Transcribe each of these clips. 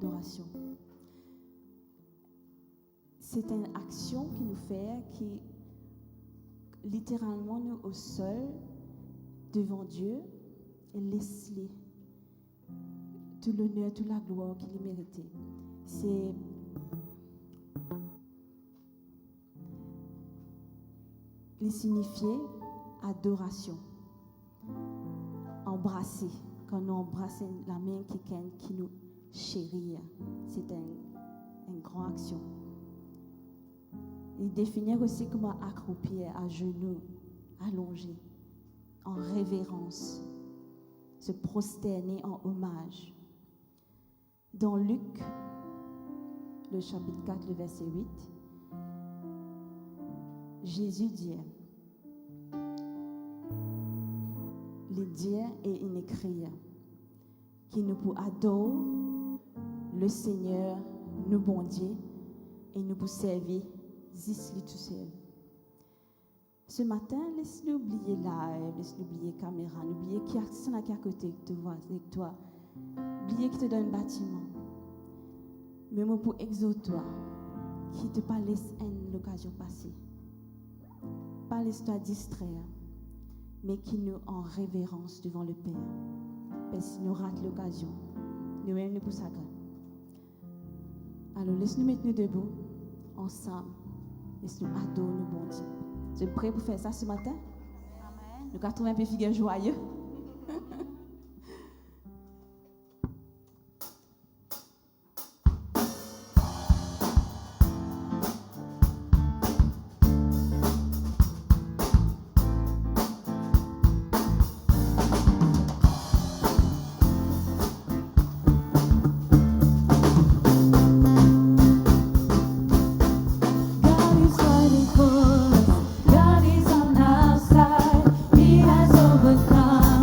adoration. C'est une action qui nous fait, qui littéralement nous au sol devant Dieu et laisse-les tout l'honneur, toute la gloire qu'il est mérité. C'est les signifier adoration. Embrasser. Quand nous embrassons la main de quelqu'un qui nous chérit, c'est une grande action. Et définir aussi comment accroupir à genoux, allongé, en révérence, se prosterner en hommage. Dans Luc, le chapitre 4, le verset 8, Jésus dit, les dire et une écrire, qui nous pour adorer le Seigneur, nous bon Dieu, et nous pour servir, zis tout seul. Ce matin, laisse-nous oublier live, laisse-nous oublier caméra, oublier qui est à côté de toi, avec toi, oublier qui te donne un bâtiment. Mais moi pour exaucer toi, qui te pas laisse une occasion passer. Pas laisse-toi distraire, mais qui nous en révérence devant le Père. Parce que nous ratons l'occasion, nous-mêmes nous pour ça. Alors laisse-nous mettre nous debout, ensemble, laisse-nous adorer nous bon Dieu. Tu es prêt pour faire ça ce matin? Amen. Nous allons trouver un peu figure joyeux. God is on our side. He has overcome.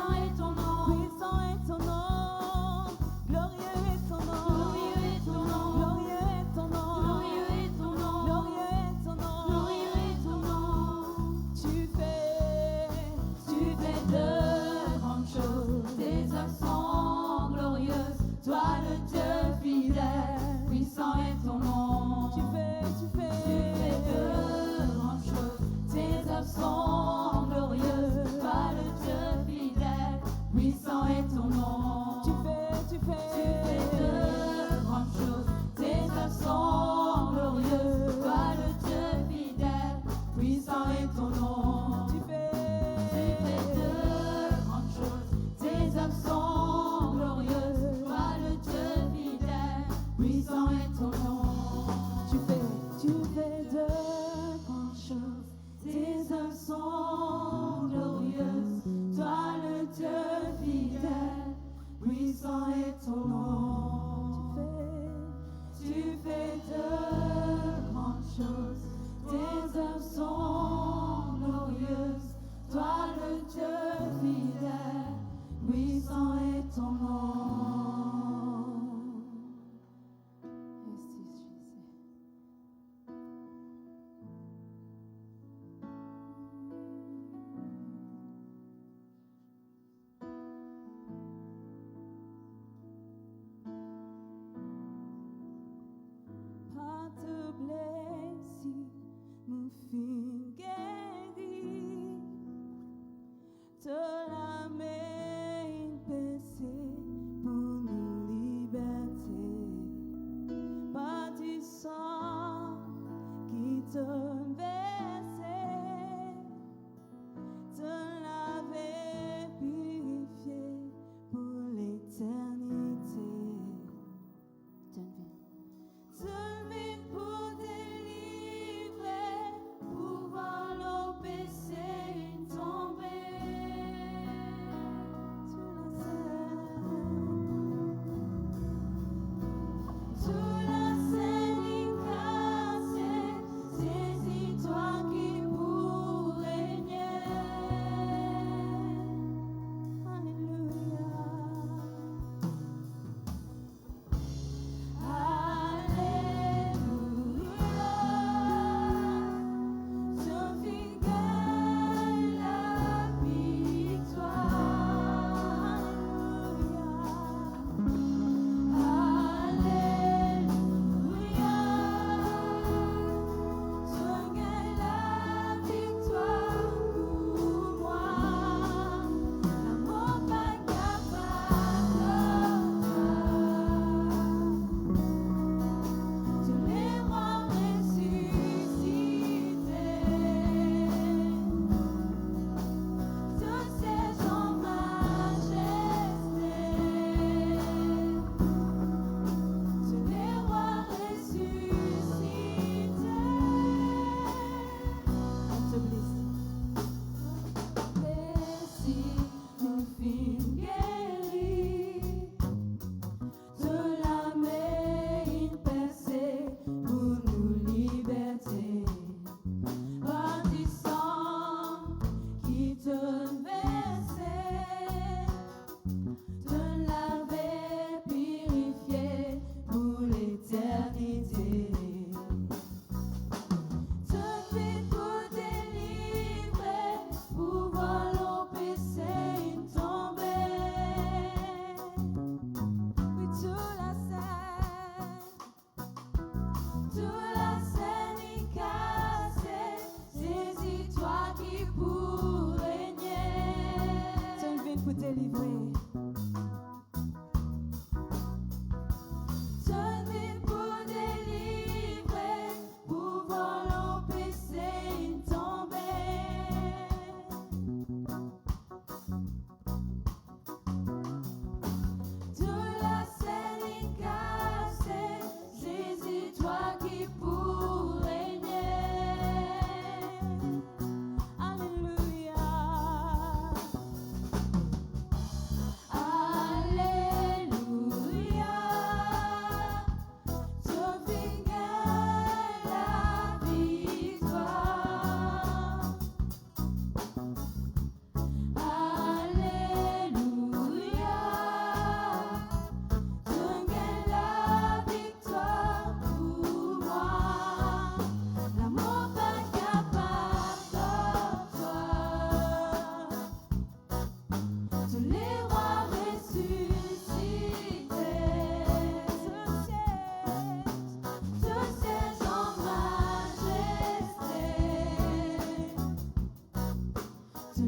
Puissant est ton nom. Puissant est ton nom. Glorieux est ton nom. Glorieux est ton nom. Glorieux est ton nom. Glorieux est ton nom. Glorieux est ton nom. Glorieux est ton nom. Tu fais de grandes choses. Tes œuvres sont glorieuses. Toi le Dieu fidèle. Puissant est ton nom. Tu fais de grandes choses. Tes œuvres sont glorieuses. Toi le Dieu fidèle.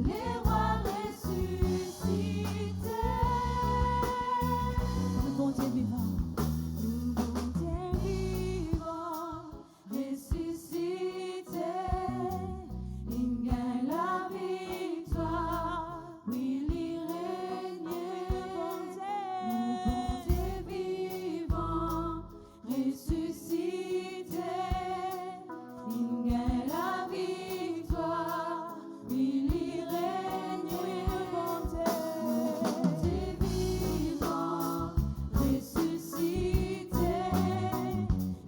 les rois ressuscités. Le bon Dieu vivant, le bon Dieu vivant, ressuscité, il gagne la victoire, oui, il règne. Le bon Dieu vivant, ressuscité, il gagne la victoire, oui, il règne. Le bon Dieu vivant, ressuscité,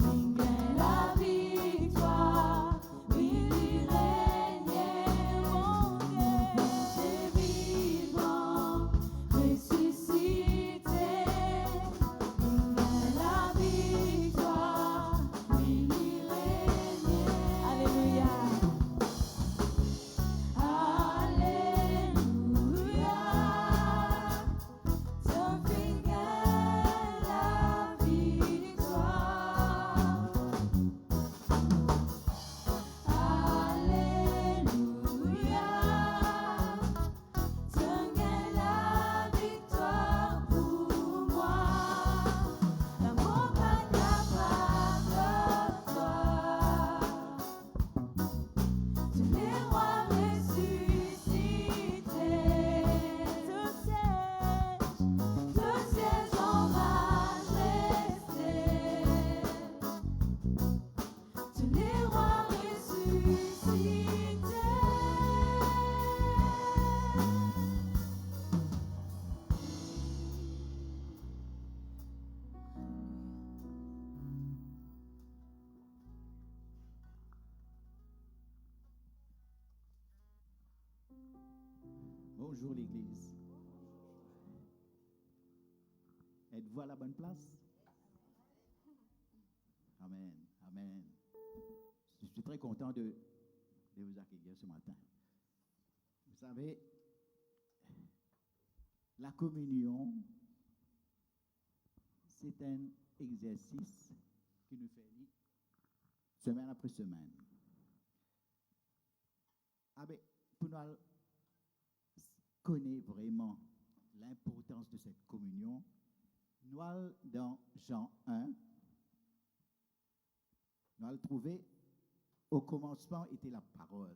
il gagne la victoire, oui, il règne. Mon Dieu vivant, ressuscité, il gagne la victoire, oui, il règne. Alléluia. Alléluia. Ton fils gagne la victoire. Alléluia. Ton gagne la victoire pour moi. La montagne appartient à toi. Tous les rois ressuscités, tous sièges en majesté. Tous les rois ressuscités. Bonjour l'Église. Êtes-vous à la bonne place? Amen, amen. Je suis très content de vous accueillir ce matin. Vous savez, la communion, c'est un exercice qui nous fait vivre semaine après semaine. Ah ben, pour nous connaître vraiment l'importance de cette communion, nous allons dans Jean 1, nous allons trouver, au commencement était la parole.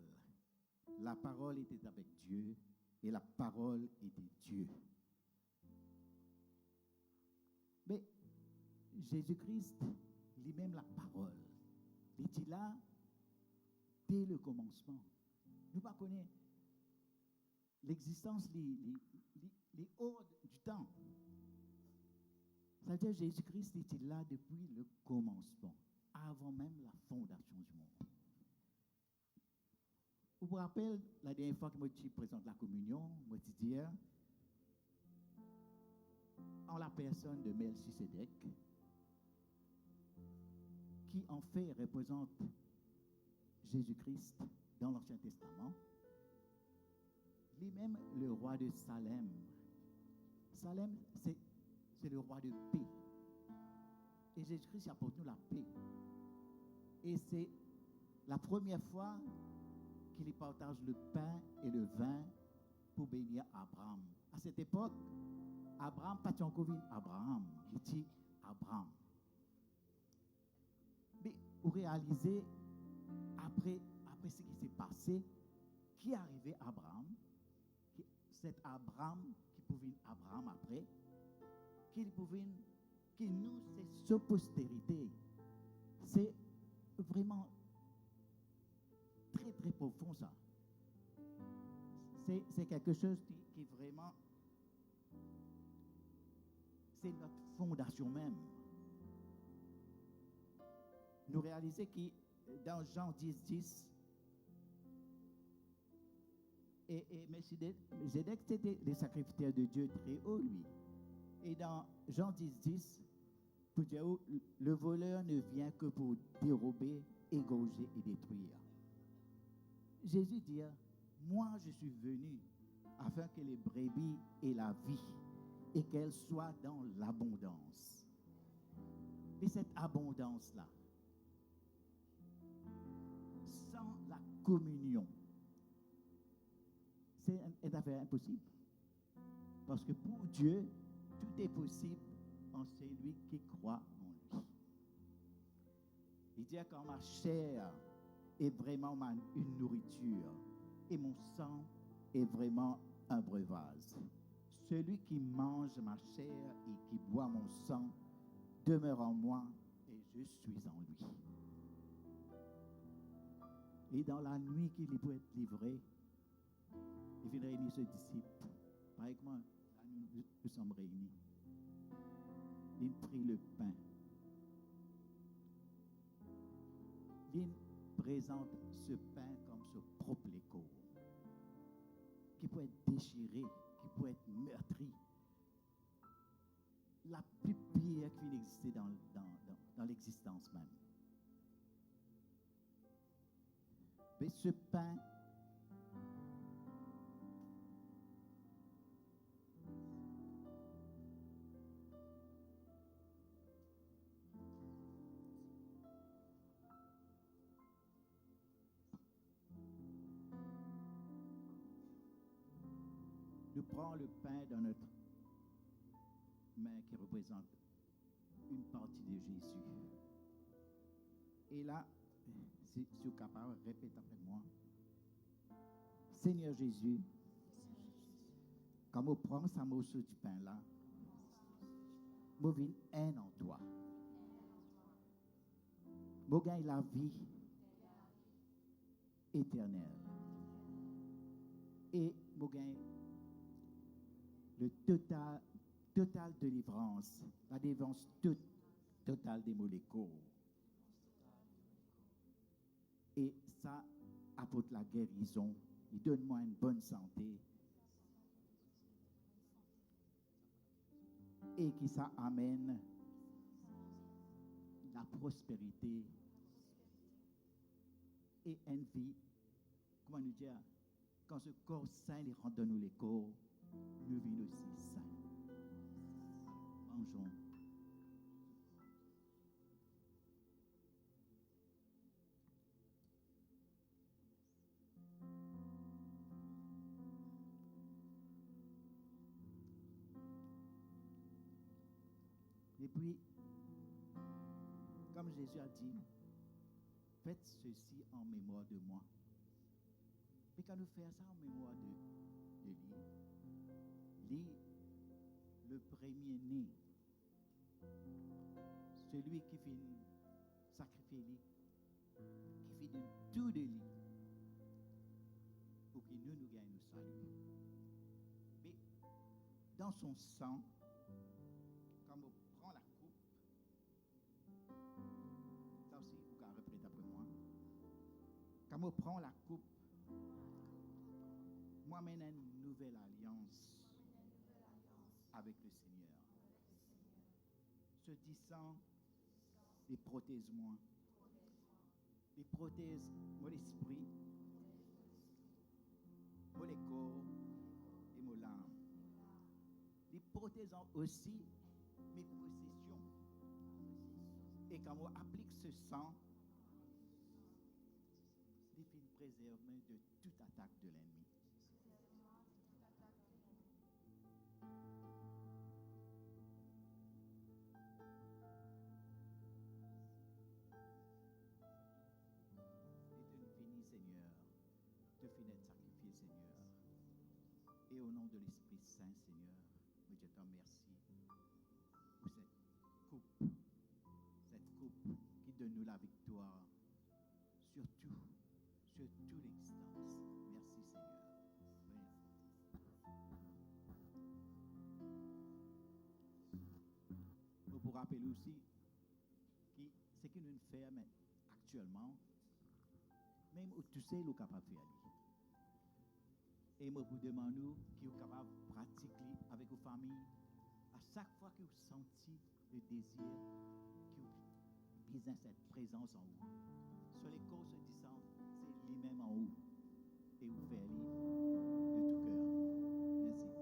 La parole était avec Dieu et la parole était Dieu. Mais Jésus-Christ, lui-même la parole, il était là dès le commencement. Nous ne connaissons pas l'existence, les hors du temps. Ça veut dire que Jésus-Christ était là depuis le commencement, avant même la fondation du monde. Vous vous rappelez, la dernière fois que moi je présente la communion, moi je dis, en la personne de Melchisedec, qui en fait représente Jésus-Christ dans l'Ancien Testament, lui-même le roi de Salem. Salem, c'est le roi de paix. Et Jésus-Christ apporte nous la paix. Et c'est la première fois qu'il partage le pain et le vin pour bénir Abraham. À cette époque, Abraham, pas encore vu Abraham, il dit Abraham. Mais vous réalisez, après ce qui s'est passé, qui est arrivé à Abraham? Cet Abraham qui pouvait Abraham après, qui nous, c'est sa postérité. C'est vraiment très très profond ça. C'est quelque chose qui vraiment, c'est notre fondation même. Nous réalisons que dans Jean 10, et Melchisedec, c'était le sacrificateur de Dieu très haut, lui. Et dans Jean 10, pour dire, le voleur ne vient que pour dérober, égorger et détruire. Jésus dit, moi je suis venu afin que les brebis aient la vie et qu'elles soient dans l'abondance. Et cette abondance-là, sans la communion, c'est une affaire impossible. Parce que pour Dieu, tout est possible en celui qui croit en lui. Il dit quand ma chair est vraiment une nourriture et mon sang est vraiment un breuvage. Celui qui mange ma chair et qui boit mon sang demeure en moi et je suis en lui. Et dans la nuit qu'il est pour être livré, il vient réunir ses disciples. Pareil que moi, nous sommes réunis. Il prit le pain. Il présente ce pain comme ce propre corps, qui peut être déchiré, qui peut être meurtri. La plus pire qui existait dans l'existence même. Mais ce pain, nous prenons le pain dans notre main qui représente une partie de Jésus. Et là, si vous êtes capable, répétez après moi. Seigneur Jésus, quand on prend ce morceau du pain là, je viens un en toi. Je gagne la vie éternelle. Et je gagne le total délivrance, la délivrance totale des molécules. Et ça apporte la guérison. Il donne-moi une bonne santé. Et qui ça amène la prospérité et une vie, comment nous dire, quand ce corps saint il rentre dans nous les corps, nous vivons aussi saints. Mangeons. Et puis, comme Jésus a dit, faites ceci en mémoire de moi. Mais quand nous faisons ça en mémoire de lui, le premier-né, celui qui fait sacrifier lui, qui fait de tout de lui, pour que nous gagnions le salut. Mais dans son sang, comme on prend la coupe, ça aussi, vous pouvez répéter après moi. Quand on prend la coupe, moi mène une nouvelle alliance avec le Seigneur. Ce disant, il protège-moi. Il protège mon esprit, mon corps et mon âme. Il protège aussi mes possessions. Et quand on applique ce sang, il fait une préserver de toute attaque de l'ennemi. Seigneur, te finir de sacrifier, Seigneur. Et au nom de l'Esprit Saint, Seigneur, je te remercie pour cette coupe qui donne nous la victoire sur toute l'existence. Merci, Seigneur. Vous vous rappelez aussi ce que nous faisons actuellement. Même tu sais, nous sommes capables de faire. Et moi, vous demande qui est capable de pratiquer avec vos familles. À chaque fois que vous sentez le désir, que vous besoin cette présence en vous. Sur les causes de distance, c'est lui-même en vous. Et vous faites de tout cœur. Merci.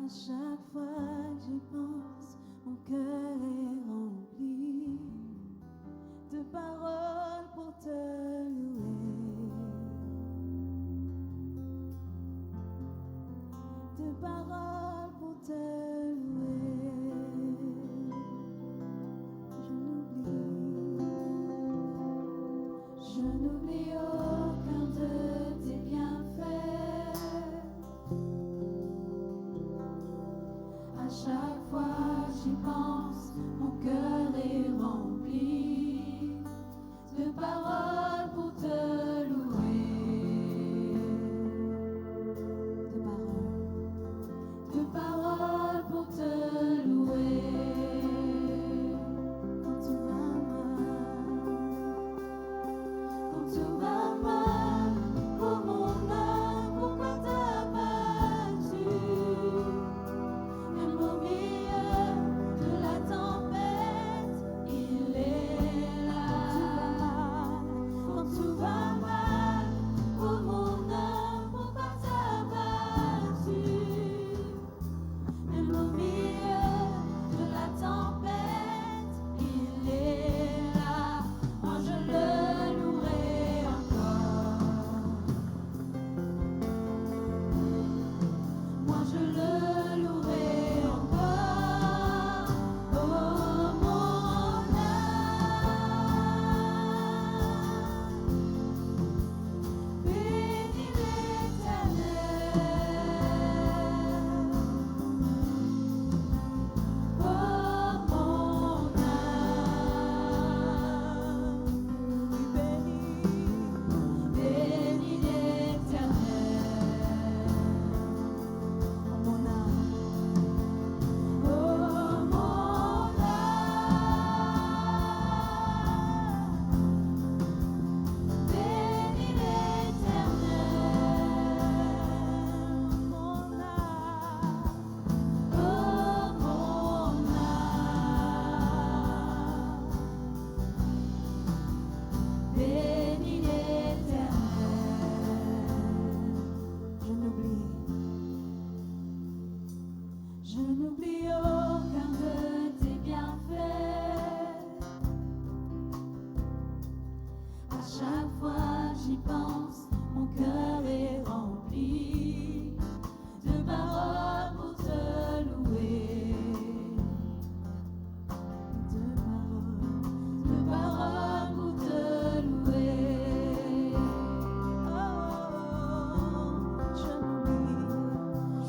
chaque fois que j'y pense, mon cœur est rempli de paroles pour te louer, de paroles pour te louer. Je n'oublie aucun de tes bienfaits. À chaque fois j'y pense, mon cœur est rempli de paroles pour te louer, de paroles pour te louer. Quand tout va mal, oh mon âme, pourquoi t'as battu? Même au milieu de la tempête, il est là. Quand tout va mal, oh mon âme, pourquoi t'as battu? Même au milieu de la tempête, il est là. Moi je le louerai encore. Moi je le louerai encore. Oh mon âme, bénis l'Éternel. Oh mon âme, bénis l'Éternel. Mon âme, oh mon âme, bénis l'Éternel. Mon âme, oh mon âme, bénis l'Éternel. Je n'oublie aucun de tes bienfaits. À chaque fois j'y pense, mon cœur est rempli de paroles pour te louer, de paroles pour te louer.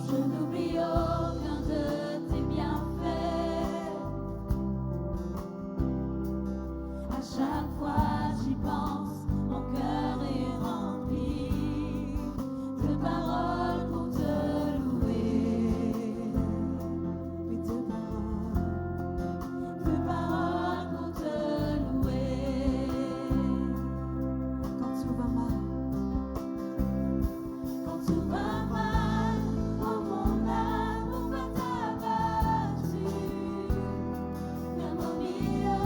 Je n'oublie aucun de tes bienfaits. À chaque fois j'y pense, mon cœur est rempli de paroles pour te louer, de paroles pour te louer. Quand tout va mal, quand tout va mal, oh mon âme, pourquoi t'as battu? Même au milieu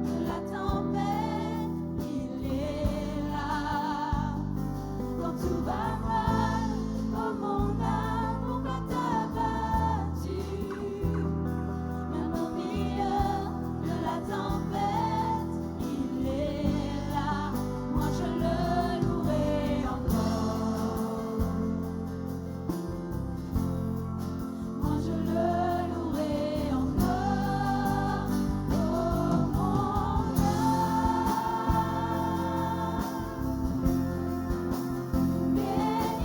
de la tempête, il est là. Quand tout va mal, oh mon âme, pourquoi t'as battu? Même au milieu de la tempête, il est là. Moi je le louerai encore. Moi je le louerai encore. Oh mon âme, bénis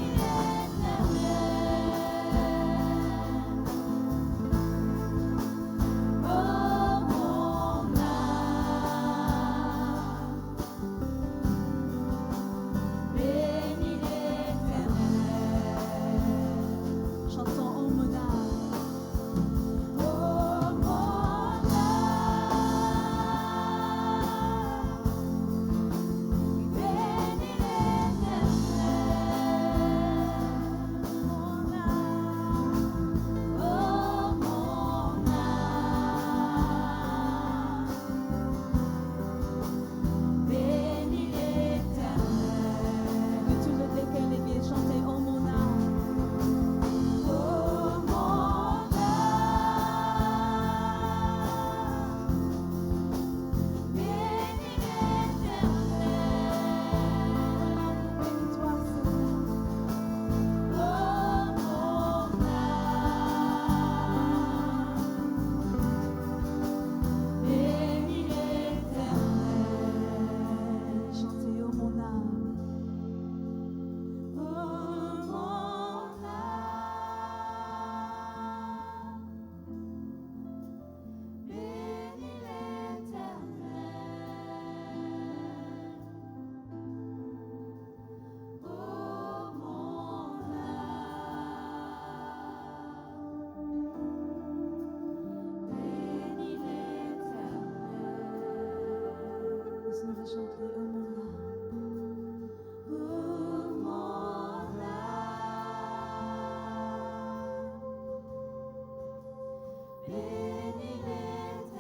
Bénis l'Éternel.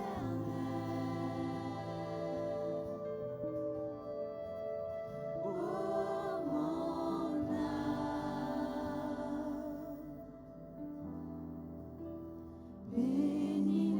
Oh mon âme, bénis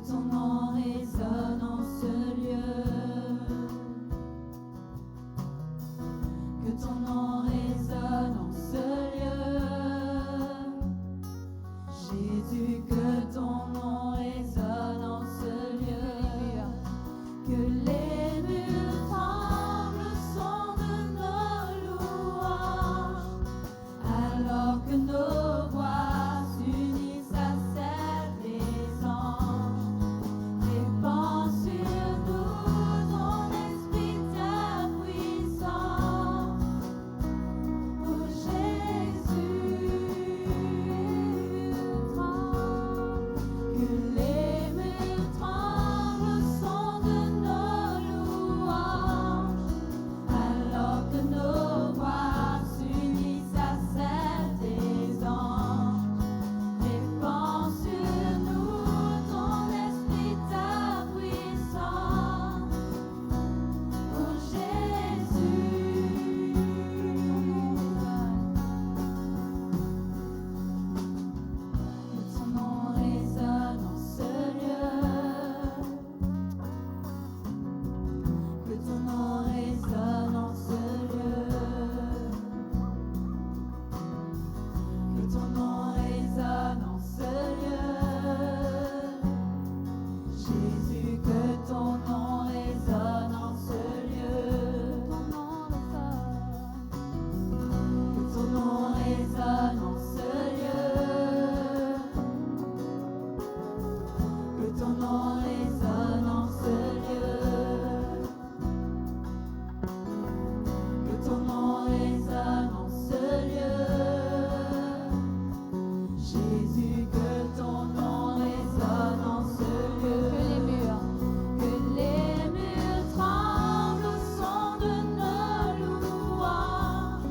ton nom résonne en ce lieu. Que ton nom résonne en ce lieu. Jésus, que ton nom résonne en ce lieu. Que les murs tremblent au son de nos louanges. Alors que nos voix s'unissent à celles des anges. Répands sur nous ton esprit, ta puissance. Oh Jésus, que les murs tremblent au son de nos louanges. Alors que nos voix s'unissent à celles des anges. Répands sur nous ton esprit, ta puissance. Oh Jésus, que ton nom résonne en ce lieu. Que ton nom résonne en ce lieu. Que ton nom résonne en ce lieu. Jésus, que ton nom résonne en ce lieu. Que ton nom résonne en ce lieu. Que ton nom résonne en ce lieu. Que ton nom résonne en ce lieu. Jésus, que ton nom résonne en ce lieu. Que les murs tremblent au son de nos louanges.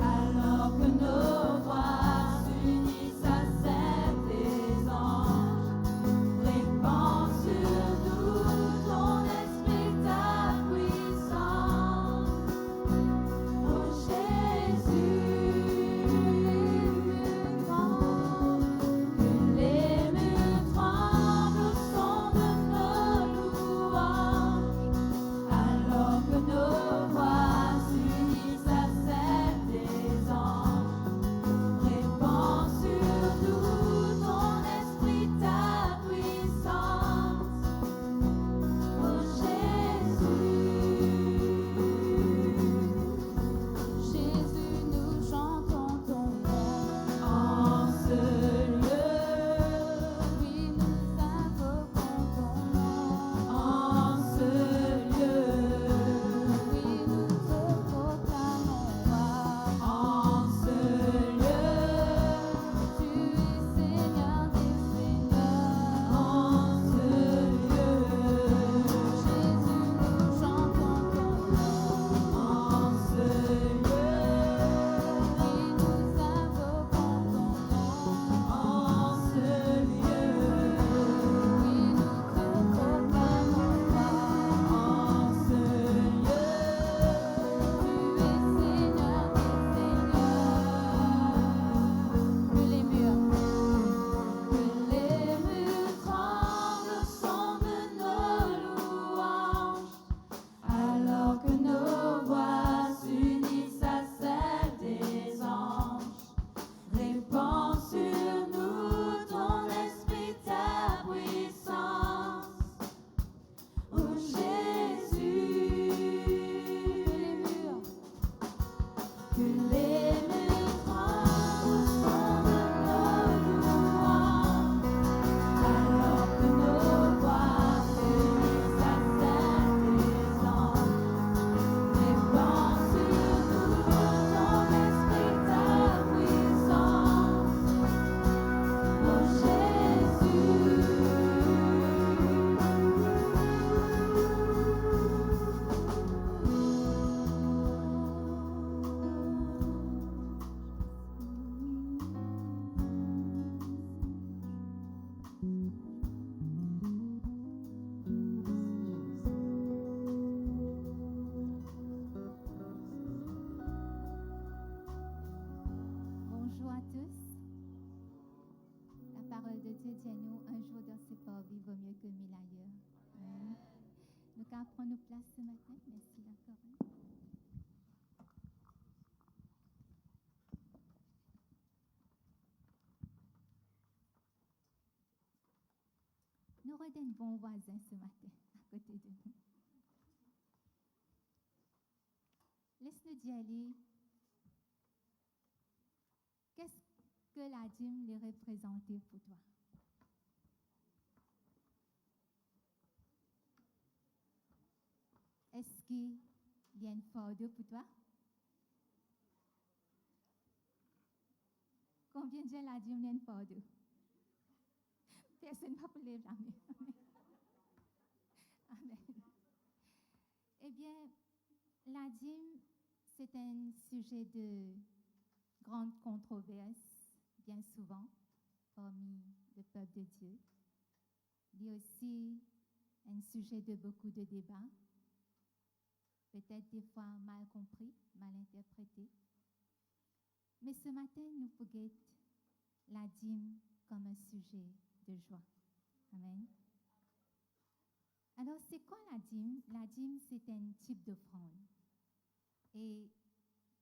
Alors que nos voix s'unissent à celles des anges. Répands ce matin. Merci, la Corinne. Nous aurons un bon voisin ce matin à côté de nous. Laisse-nous d'y aller. Qu'est-ce que la dîme les représentait pour toi? Est-ce qu'il y a une fardeau pour toi? Combien de gens la dîme a une fardeau? Personne ne va lever la main. Amen. Eh bien, la dîme, c'est un sujet de grande controverse, bien souvent, parmi le peuple de Dieu. Il y a aussi un sujet de beaucoup de débats, peut-être des fois mal compris, mal interprété. Mais ce matin, nous pouvons la dîme comme un sujet de joie. Amen. Alors, c'est quoi la dîme? La dîme, c'est un type d'offrande. Et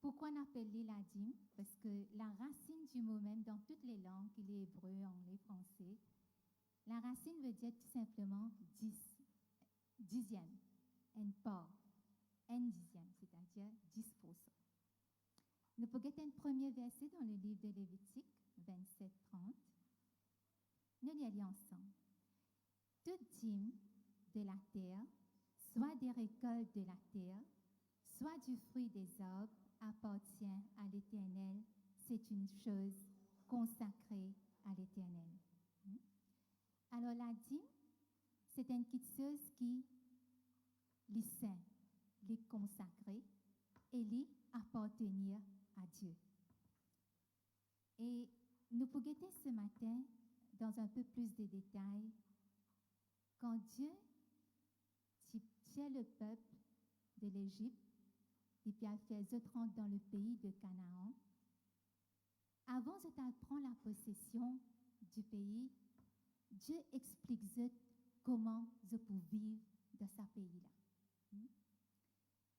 pourquoi on appelle la dîme? Parce que la racine du mot même, dans toutes les langues, il est hébreu, anglais, français, la racine veut dire tout simplement dixième, une part, un dixième, c'est-à-dire 10%. Nous pouvons un premier verset dans le livre de Lévitique, 27-30. Nous lisons ensemble. Toute dîme de la terre, soit des récoltes de la terre, soit du fruit des arbres, appartient à l'Éternel. C'est une chose consacrée à l'Éternel. Alors la dîme, c'est une petite chose qui les saint, les consacrer et les appartenir à Dieu. Et nous pouvons guetter ce matin dans un peu plus de détails quand Dieu tient le peuple de l'Égypte et puis a fait eux rentrer dans le pays de Canaan. Avant de prendre la possession du pays, Dieu explique comment ils peuvent vivre dans ce pays-là.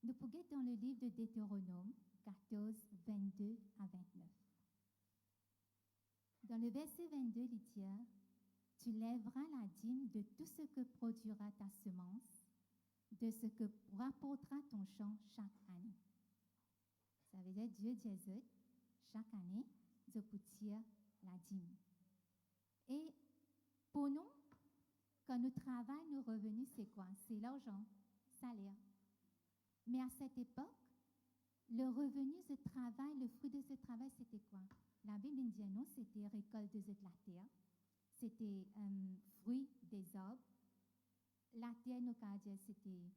Nous pouvons dans le livre de Deutéronome 14, 22 à 29. Dans le verset 22, il dit « Tu lèveras la dîme de tout ce que produira ta semence, de ce que rapportera ton champ chaque année. » Ça veut dire Dieu dit chaque année, je peux tirer la dîme. Et pour nous, quand nous travaillons, nos revenus, c'est quoi? C'est l'argent, salaire. Mais à cette époque, le revenu de travail, le fruit de ce travail, c'était quoi? La Bible dit non, c'était récolte de la terre, c'était fruit des arbres. La terre, nous avons dit, c'était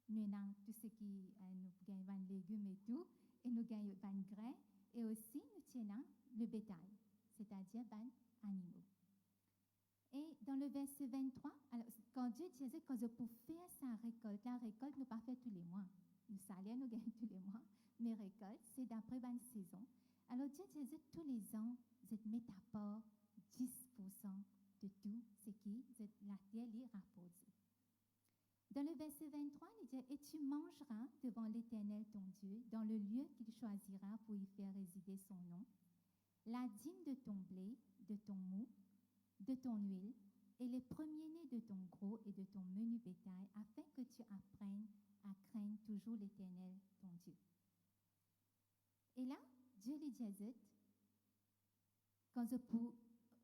nous avons tout ce qui nous gagne des légumes et tout, et nous gagnons des grains, et aussi nous tenons le bétail, c'est-à-dire des animaux. Et dans le verset 23, alors, quand Dieu disait que pour faire sa récolte, la récolte nous pas fait tous les mois. Le salaire nous gagne tous les mois, mais récolte, c'est d'après une saison. Alors Dieu disait tous les ans, vous mettez à part 10% de tout ce qui la terre lui rapporte. Dans le verset 23, il dit « Et tu mangeras devant l'Éternel ton Dieu, dans le lieu qu'il choisira pour y faire résider son nom, la dîme de ton blé, de ton mou, de ton huile, et les premiers-nés de ton gros et de ton menu bétail, afin que tu apprennes à craindre toujours l'Éternel ton Dieu. » Et là, Dieu lui dit « Quand je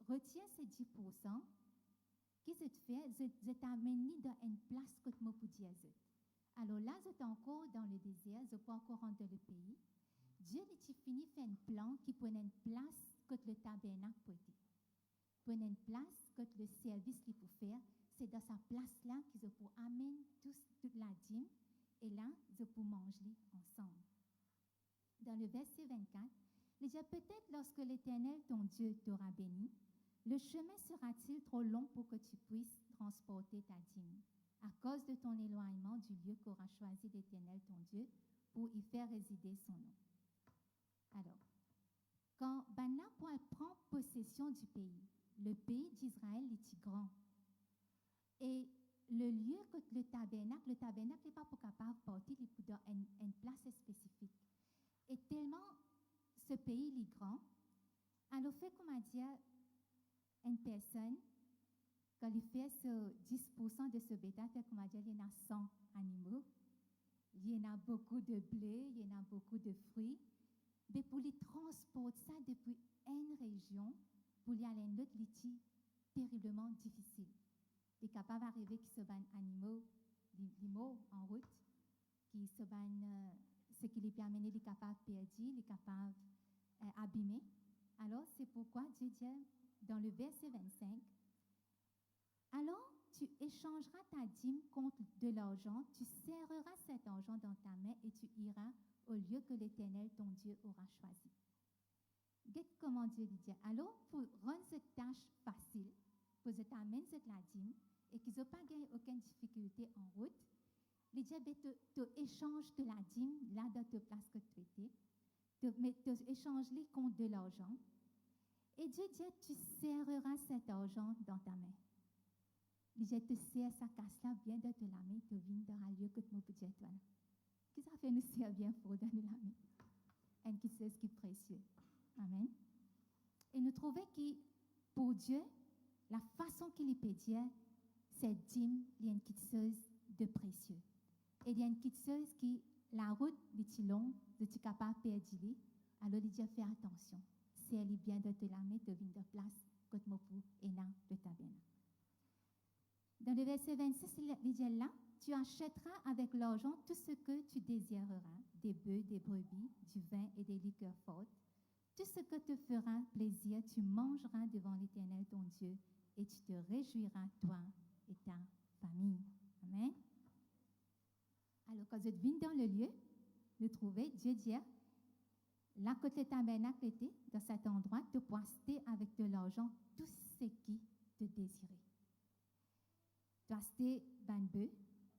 retiens ces 10%, qu'est-ce que tu fais? Je t'amène dans une place que tu m'as dit. Alors là, je suis encore dans le désert, je peux encore rentrer dans le pays. Dieu lui fini fait un plan qui prenait une place que le tabernacle peut être. Prenait une place que le service qu'il peut faire. C'est dans sa place-là que je peux amener toute la dîme et là, je peux manger ensemble. Dans le verset 24, il dit peut-être lorsque l'Éternel, ton Dieu, t'aura béni, le chemin sera-t-il trop long pour que tu puisses transporter ta dîme, à cause de ton éloignement du lieu qu'aura choisi l'Éternel, ton Dieu, pour y faire résider son nom. Alors, quand Bana prend possession du pays, le pays d'Israël est grand. Et le lieu que le tabernacle n'est pas pour capable de porter dans une place spécifique. Et tellement ce pays est grand, alors fait comme à dire une personne, quand il fait ce 10% de ce bétail, fait comme à dire, il y en a 100 animaux, il y en a beaucoup de blé, il y en a beaucoup de fruits, mais pour les transporter ça depuis une région, pour y aller à une autre, c'est terriblement difficile. Il est capable d'arriver qui se ban animaux, en route, qui se ban, ce qui les peut amener, il est capable de perdre, il est capable d'abîmer. Alors, c'est pourquoi Dieu dit dans le verset 25, alors tu échangeras ta dîme contre de l'argent, tu serreras cet argent dans ta main et tu iras au lieu que l'Éternel, ton Dieu, aura choisi. Regarde comment Dieu lui dit. Alors, pour rendre cette tâche facile, pour que tu amènes cette la dîme et qu'ils n'ont pas gagné aucune difficulté en route, il dit, tu échanges de la dîme là dans ta place que tu étais, tu échanges-les contre de l'argent. Et Dieu dit, tu serreras cet argent dans ta main. Il dit, tu serres sa casse-là bien dans ta main, tu viens dans un lieu que tu m'as dit, toi. Qu'est-ce que ça fait nous serrer bien fort dans la main? Et qui sait ce qui est précieux. Amen. Et nous trouvons que pour Dieu, la façon qu'il peut dire, cette dîme, il y a une petite chose de précieux. Et il y a une petite chose qui, la route est longue, tu es capable de perdre. Alors il dit, fais attention. Si elle est bien de te la mettre, tu viens de place, quand tu m'as et là, de ta bien. Dans le verset 26, il dit là, tu achèteras avec l'argent tout ce que tu désireras, des bœufs, des brebis, du vin et des liqueurs fortes. Tout ce que te fera plaisir, tu mangeras devant l'Éternel ton Dieu et tu te réjouiras, toi et ta famille. Amen. Alors, quand je viens dans le lieu, nous trouvons Dieu dire, là que le tabernacle était, dans cet endroit, tu peux acheter avec de l'argent tout ce qui te désirait. Tu as acheté ben bœuf,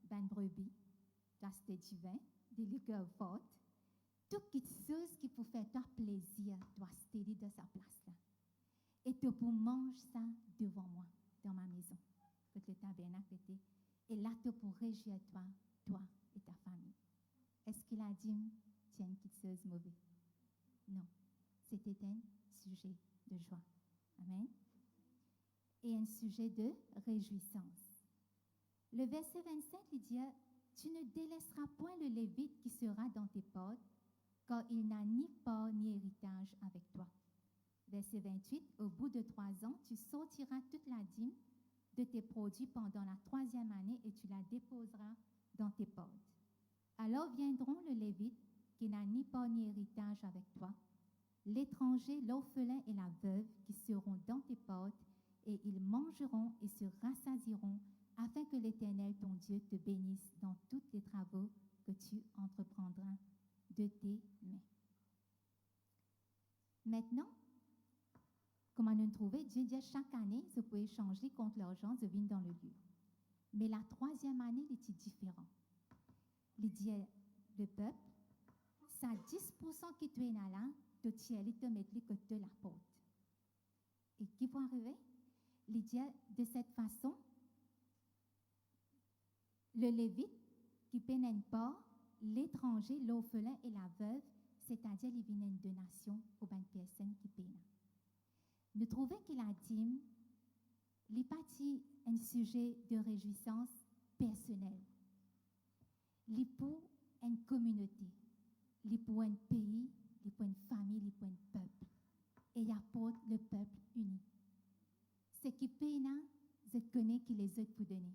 ben brebis, tu as acheté du vin, des liqueurs fortes, toutes les choses qui pour faire toi plaisir, tu as acheté dans sa place-là. Et tu peux manger ça devant moi, dans ma maison, que le tabernacle était. Et là, tu peux réjouir toi et ta famille. Est-ce qu'il a dit, tiens, une petite chose mauvaise? Non, c'était un sujet de joie. Amen. Et un sujet de réjouissance. Le verset 25, il dit, tu ne délaisseras point le Lévite qui sera dans tes portes, car il n'a ni part ni héritage avec toi. Verset 28, au bout de 3 ans, tu sortiras toute la dîme de tes produits pendant la 3e année et tu la déposeras dans tes portes. Alors viendront le Lévite qui n'a ni part ni héritage avec toi, l'étranger, l'orphelin et la veuve qui seront dans tes portes, et ils mangeront et se rassasieront, afin que l'Éternel, ton Dieu, te bénisse dans tous les travaux que tu entreprendras de tes mains. Maintenant, comment nous trouver? Dieu dit chaque année, je peux échanger contre l'argent, je viens dans le lieu. Mais la 3e année, il était différent. Il dit, le peuple, ça 10% qui tu es là, tu tiens, te mettre les côtés de la porte. Et qui va arriver? Il dit, de cette façon, le Lévite qui pénètre pas, l'étranger, l'orphelin et la veuve, c'est-à-dire les viennent de nations aux bonnes personnes qui pénètrent. Nous trouvons que la dîme, n'est pas un sujet de réjouissance personnelle. Il pour une communauté, il pour un pays, il pour une famille, il pour un peuple. Et il apporte le peuple uni. Ce qui pénètre, je connais qui les autres pour donner.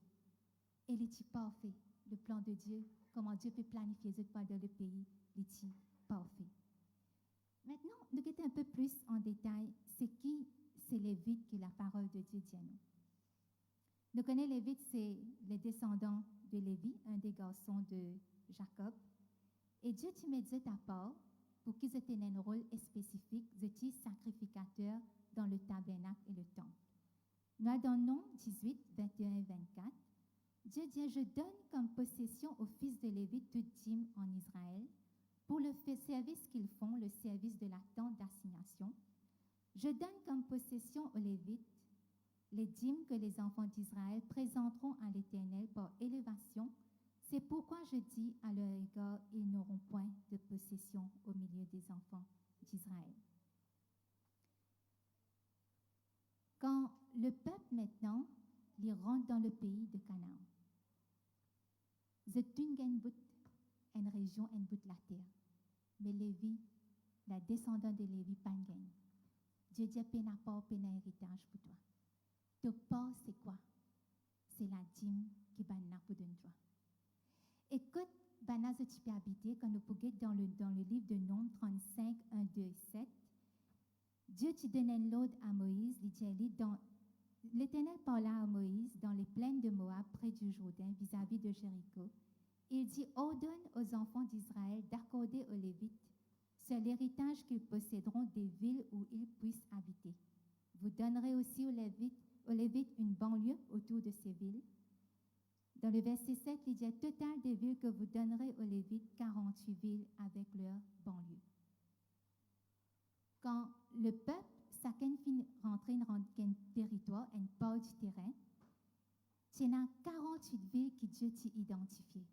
Et il est parfait, le plan de Dieu, comment Dieu peut planifier les autres dans le pays, il est parfait. Maintenant, nous regardons un peu plus en détail, c'est qui c'est Lévite que la parole de Dieu dit à nous. Nous connaissons Lévite, c'est les descendants de Lévi, un des garçons de Jacob. Et Dieu te met à part pour qu'ils aient un rôle spécifique, ils étaient sacrificateurs dans le tabernacle et le temple. Nous dans Nombre 18, 21 et 24, Dieu dit, je donne comme possession aux fils de Lévi toute dîme en Israël pour le service qu'ils font, le service de la tente d'assignation. Je donne comme possession aux Lévites les dîmes que les enfants d'Israël présenteront à l'Éternel par élévation. C'est pourquoi je dis à leur égard, ils n'auront point de possession au milieu des enfants d'Israël. Quand le peuple maintenant, il rentre dans le pays de Canaan, c'est une région, une bout de la terre. Mais Lévi, la descendante de Lévi, pas une gagne. Dieu dit, pas n'a pas un héritage pour toi. Ton part, c'est quoi? C'est la dîme qui banna pour donner toi. Écoute, banna ce type habité, quand nous pouvons dans le livre de Nombres 35, 1, 2, 7. Dieu te donnait l'ordre à Moïse, l'Éternel parla à Moïse dans les plaines de Moab, près du Jourdain, vis-à-vis de Jéricho. Il dit, ordonne aux enfants d'Israël d'accorder aux Lévites c'est l'héritage qu'ils posséderont des villes où ils puissent habiter. Vous donnerez aussi aux Lévites une banlieue autour de ces villes. Dans le verset 7, il dit, total des villes que vous donnerez aux Lévites, 48 villes avec leur banlieue. Quand le peuple, chacun finit rentrer dans un territoire, une part du terrain, il y a 48 villes que Dieu t'a identifiées.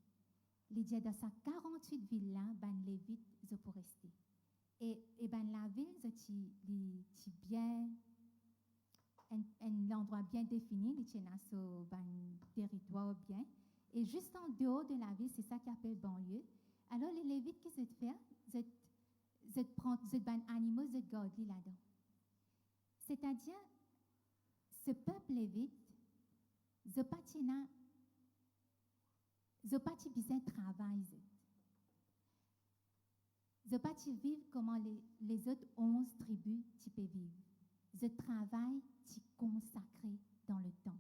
Il dit, dans ces 48 villes-là, ben Lévites, ils peuvent rester. Et ben la ville, c'est bien, un endroit bien défini, il y a un territoire bien. Et juste en dehors de la ville, c'est ça qu'ils appellent banlieue. Alors, les Lévites, qu'est-ce qu'ils font? Ils prennent des animaux, ils gardent là-dedans. C'est-à-dire, ce peuple lévite, ils n'ont pas besoin de travail. Ils n'ont pas vivre comme les autres 11 tribus qui peuvent vivre. Ils travaillent qui consacré dans le temple.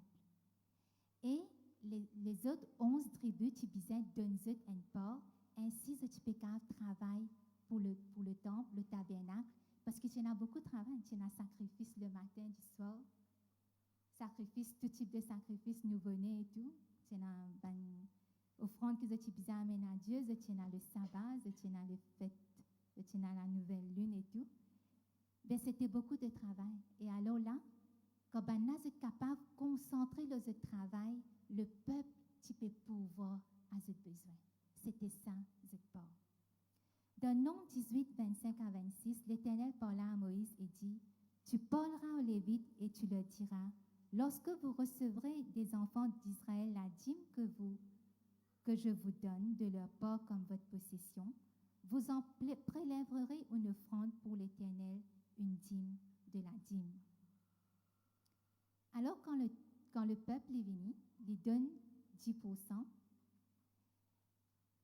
Et les autres 11 tribus qui besoin donner une part, ainsi ils peuvent travailler pour le temple, le tabernacle, parce qu'il y en a beaucoup de travail. Il y en a sacrifice le matin, du soir, sacrifice, tout type de sacrifice nouveau-né et tout. Il y en a une offrande que vous avez besoin d'amener à Dieu, il y en a le sabbat, il y en a les fêtes, il y en a la nouvelle lune et tout. Ben, c'était beaucoup de travail. Et alors là, quand on est capable de concentrer le travail, le peuple qui peut pouvoir à ce besoin. C'était ça, cette part. Dans Nombre 18, 25 à 26, l'Éternel parla à Moïse et dit, tu parleras aux Lévites et tu leur diras, lorsque vous recevrez des enfants d'Israël la dîme que je vous donne de leur part comme votre possession, vous en prélèverez une offrande pour l'Éternel, une dîme de la dîme. Alors, quand le peuple est venu, il donne 10%.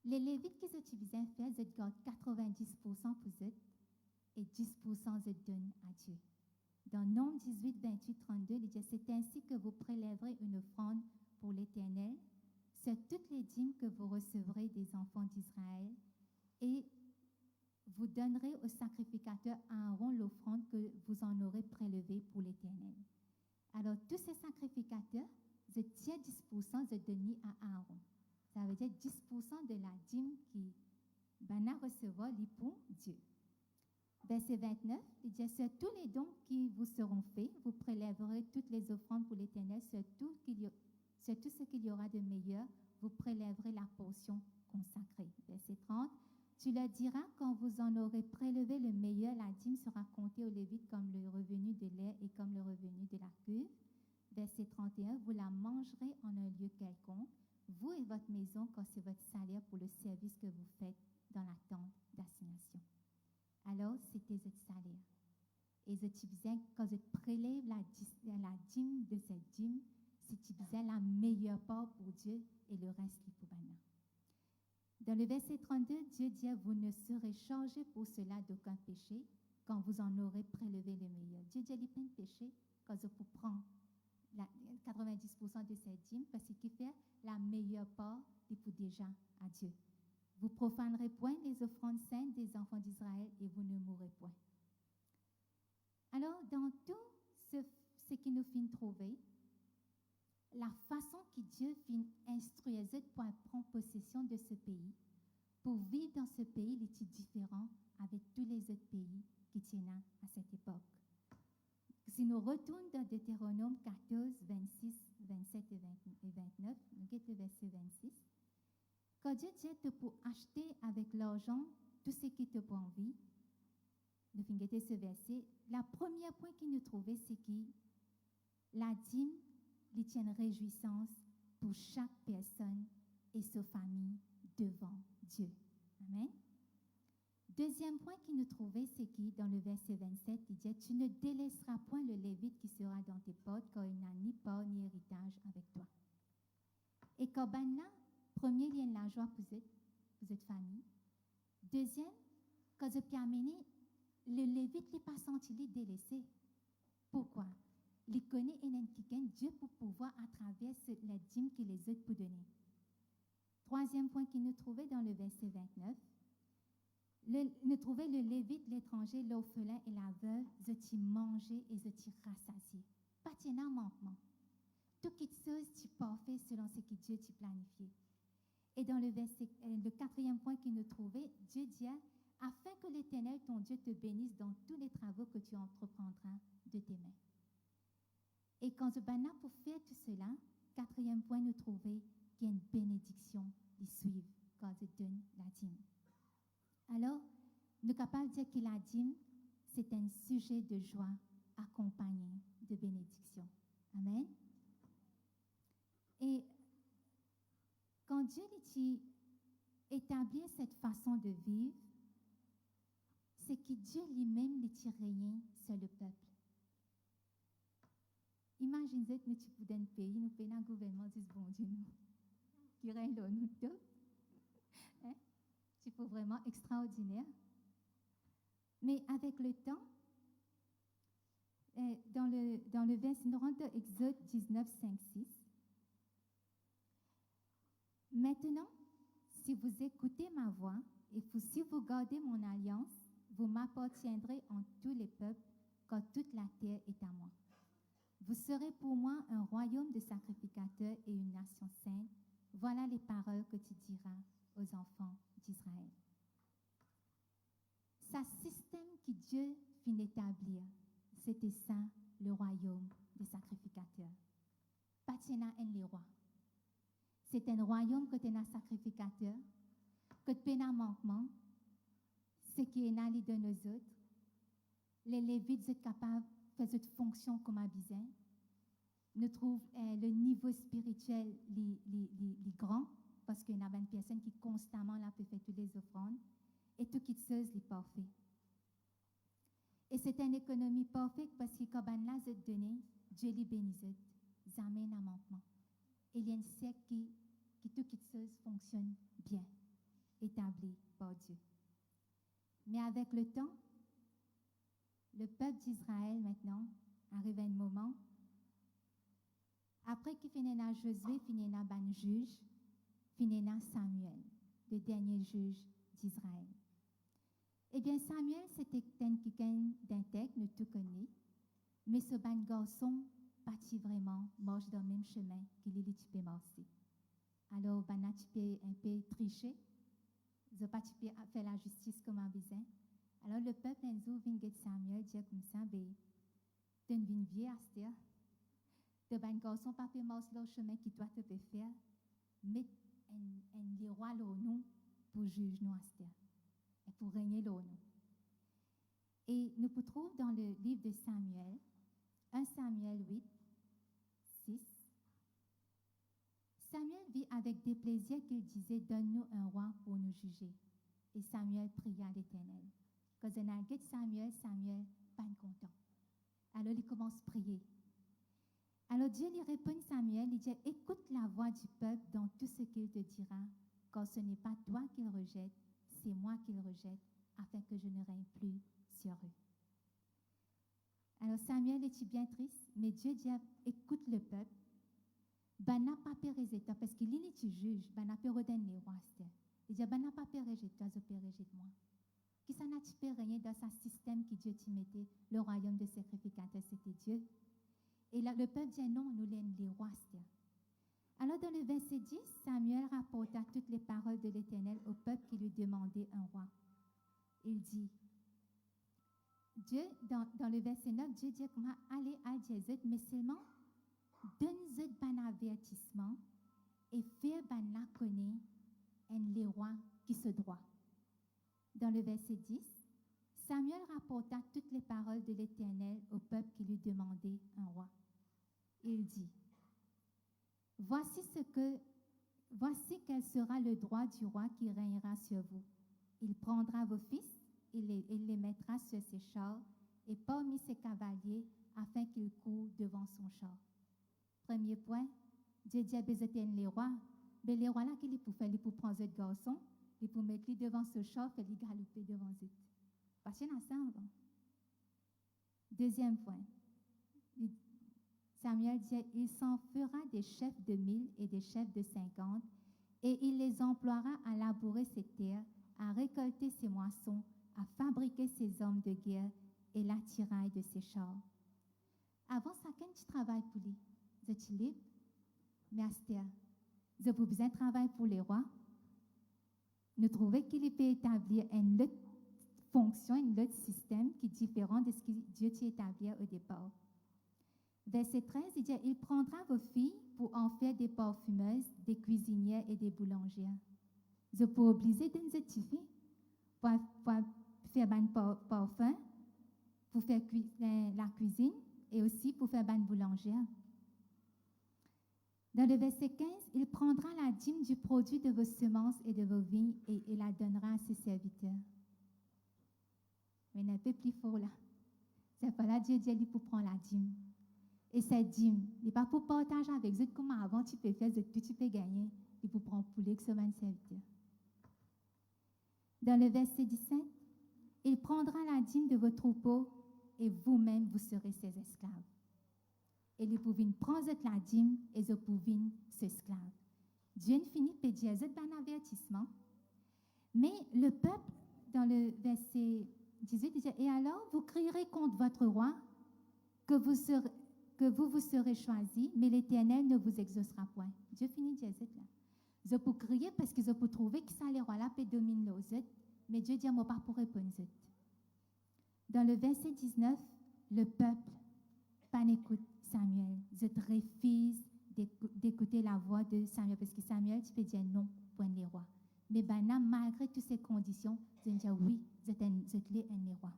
Les Lévites qui s'utilisaient faire, ils gardent 90% pour eux et 10% ils donnent à Dieu. Dans Nombre 18, 28, 32, il dit, c'est ainsi que vous prélèverez une offrande pour l'Éternel sur toutes les dîmes que vous recevrez des enfants d'Israël et vous donnerez au sacrificateur Aaron l'offrande que vous en aurez prélevée pour l'Éternel. Alors, tous ces sacrificateurs, ils tiennent 10% de donner à Aaron. Ça veut dire 10% de la dîme qui va recevoir pour Dieu. Verset 29, il dit, sur tous les dons qui vous seront faits, vous prélèverez toutes les offrandes pour l'Éternel, sur tout ce qu'il y aura de meilleur, vous prélèverez la portion consacrée. Verset 30, tu leur diras, quand vous en aurez prélevé le meilleur, la dîme sera comptée aux Lévites comme le revenu de lait et comme le revenu de la cuve. Verset 31, vous la mangerez en un lieu quelconque, vous et votre maison, quand c'est votre salaire pour le service que vous faites dans la tente d'assignation. Alors, c'était votre salaire. Et quand je prélève la dîme de cette dîme, c'est la meilleure part pour Dieu et le reste pour Bana. Dans le verset 32, Dieu dit, vous ne serez chargés pour cela d'aucun péché quand vous en aurez prélevé le meilleur. Dieu dit, il n'y a pas de péché quand vous prenez 90% de cette dîme parce qu'il fait la meilleure part et pour déjà à Dieu. Vous profanerez point les offrandes saintes des enfants d'Israël et vous ne mourrez point. Alors, dans tout ce qui nous fait trouver, la façon que Dieu fin instruire pour prendre possession de ce pays, pour vivre dans ce pays, il est différent avec tous les autres pays qui tiennent à cette époque. Si nous retournons dans Deutéronome 14, 26, 27 et 29, nous guettons le verset 26. Quand Dieu dit pour acheter avec l'argent tout ce qui te prend envie, nous finissons ce verset. La première point qu'il nous trouvait, c'est que la dîme, il tient une réjouissance pour chaque personne et sa famille devant Dieu. Amen. Deuxième point qu'il nous trouvait, c'est que dans le verset 27, il dit, tu ne délaisseras point le Lévite qui sera dans tes portes, car il n'a ni part ni héritage avec toi. Et quand là, premier lien de la joie pour cette famille. Deuxième, quand je peux amener, le Lévite n'est pas senti délaissé. Pourquoi? Il connaît Dieu pour pouvoir à travers la dîme que les autres peuvent donner. Troisième point qu'il nous trouvait dans le verset 29, nous trouvait le Lévite, l'étranger, l'orphelin et la veuve, je t'y manger et je t'y rassasier. Pas t'y un manquement. Tout qui chose t'y parfait selon ce que Dieu t'y planifié. Et dans le quatrième point qu'il nous trouvait, Dieu dit, afin que l'Éternel, ton Dieu, te bénisse dans tous les travaux que tu entreprendras de tes mains. Et quand je banna pour faire tout cela, quatrième point, nous trouvait qu'il y a une bénédiction qui suit quand je donne la dîme. Alors, nous sommes capables de dire que la dîme, c'est un sujet de joie accompagné de bénédiction. Amen. Et quand Dieu établit cette façon de vivre, c'est que Dieu lui-même ne tire rien sur le peuple. Imaginez que nous sommes dans un pays, nous payons un gouvernement, dit bon Dieu, nous, qui règne là, nous tous. Hein? C'est vraiment extraordinaire. Mais avec le temps, dans le verset, nous rentrons dans Exode 19, 5, 6. Maintenant, si vous écoutez ma voix et si vous gardez mon alliance, vous m'appartiendrez en tous les peuples, car toute la terre est à moi. Vous serez pour moi un royaume de sacrificateurs et une nation sainte. Voilà les paroles que tu diras aux enfants d'Israël. Ce système que Dieu fit établir, c'était ça, le royaume des sacrificateurs. Pas tiens les rois. C'est un royaume que tu as sacrificateur, que tu as un manquement, ce qui est allé de nos autres. Les Lévites sont capables de faire cette fonction comme un besoin. Nous trouvons le niveau spirituel les grand, parce qu'il y a une personne qui constamment là peut faire toutes les offrandes, et tout qui se les parfait. Et c'est une économie parfaite parce que quand on l'a donné, Dieu les bénit, amène un manquement. Et il y a une siècle qui tout qui se fonctionne bien, établi par Dieu. Mais avec le temps, le peuple d'Israël maintenant arrive à un moment. Après qu'il finit à Josué, finit à ban juge, finit à Samuel, le dernier juge d'Israël. Eh bien, Samuel, c'était quelqu'un d'intègre, nous tout connaît, mais ce ban garçon partit vraiment, marche dans le même chemin qu'il est typé marcher. Alors, ban a typé un peu triché, ils n'ont pas typé faire la justice comme un besoin. Alors, le peuple, un jour, vient de Samuel, dit comme ça, ben, tu es une vieille astia. De ban garçon, pas fait marcher le chemin qui doit te faire, mais un roi là, nous, pour juger nous astia. Et pour régner là, nous. Et nous trouvons dans le livre de Samuel, 1 Samuel 8, 6. Samuel vit avec des plaisirs qu'il disait, donne-nous un roi pour nous juger. Et Samuel pria à l'Éternel. Quand on a guetté Samuel, pas content. Alors il commence à prier. Alors Dieu lui répond Samuel, il dit, écoute la voix du peuple dans tout ce qu'il te dira, car ce n'est pas toi qu'il rejette, c'est moi qu'il rejette, afin que je ne règne plus sur eux. Alors Samuel est bien triste, mais Dieu dit, écoute le peuple. Ben n'a pas pérézé-toi, parce qu'il est tu juge, ben n'a pas redonné les rois. Il dit, ben n'a pas pérézé-toi, je pérézé moi. Qui ça n'a pas rien dans ce système que Dieu t'y mettait, le royaume de sacrificateurs, c'était Dieu. Et là, le peuple dit, non, nous l'aimons les rois. Alors dans le verset 10, Samuel rapporta toutes les paroles de l'Éternel au peuple qui lui demandait un roi. Il dit, Dieu, dans le verset 9, Dieu dit comment aller à Jésus, mais seulement donne-nous un avertissement et faire ban la connaître un les rois qui se droit. Dans le verset 10, Samuel rapporta toutes les paroles de l'Éternel au peuple qui lui demandait un roi. Il dit, voici quel sera le droit du roi qui régnera sur vous. Il prendra vos fils, il les mettra sur ses chars et parmi ses cavaliers afin qu'ils courent devant son char. Premier point, Dieu dit à Bézétienne les rois, mais les rois là qu'il pour faire, il pour prendre ce garçon, il pour mettre lui devant ce char et lui galoper devant eux. Parce qu'il y en a ça avant. Deuxième point, Samuel dit, il s'en fera des chefs de 1000 et des chefs de 50, et il les emploiera à labourer ses terres, à récolter ses moissons, à fabriquer ses hommes de guerre et l'attirail de ses chars. Avant ça, quand tu travailles pour lui, vous êtes libre, mais Astère, vous avez besoin de travail pour les rois. Nous trouvons qu'il peut établir une autre fonction, un autre système qui est différent de ce que Dieu t'a établi au départ. Verset 13, il dit, il prendra vos filles pour en faire des parfumeuses, des cuisinières et des boulangères. Vous pouvez obliger de nous étifier pour faire un parfum, pour faire la cuisine et aussi pour faire une boulangère. Dans le verset 15, il prendra la dîme du produit de vos semences et de vos vignes et il la donnera à ses serviteurs. Mais un peu plus fort là. C'est pas là Dieu dit pour prendre la dîme. Et cette dîme, il n'est pas pour partager avec eux comme avant tu peux faire, tu peux gagner. Il pour prendre poulet que ce man serviteur. Dans le verset 17, il prendra la dîme de vos troupeaux et vous-même vous serez ses esclaves. Et ils pouvez prendre la dîme et ils pouvez s'esclaves. Dieu finit par dire un avertissement. Mais le peuple, dans le verset 18, il dit, et alors vous crierez contre votre roi que vous vous serez choisi, mais l'Éternel ne vous exaucera point. Dieu finit de dire là. Vous pouvez crier parce que vous pouvez trouver que ça les rois là peut dominer les autres, mais Dieu dit, moi pas pour répondre aux autres. Dans le verset 19, le peuple pas n'écoute Samuel. Ils refusent d'écouter la voix de Samuel parce que Samuel, tu peux dire non pour les rois. Mais Bana, malgré toutes ces conditions, ils disent oui, vous êtes les rois.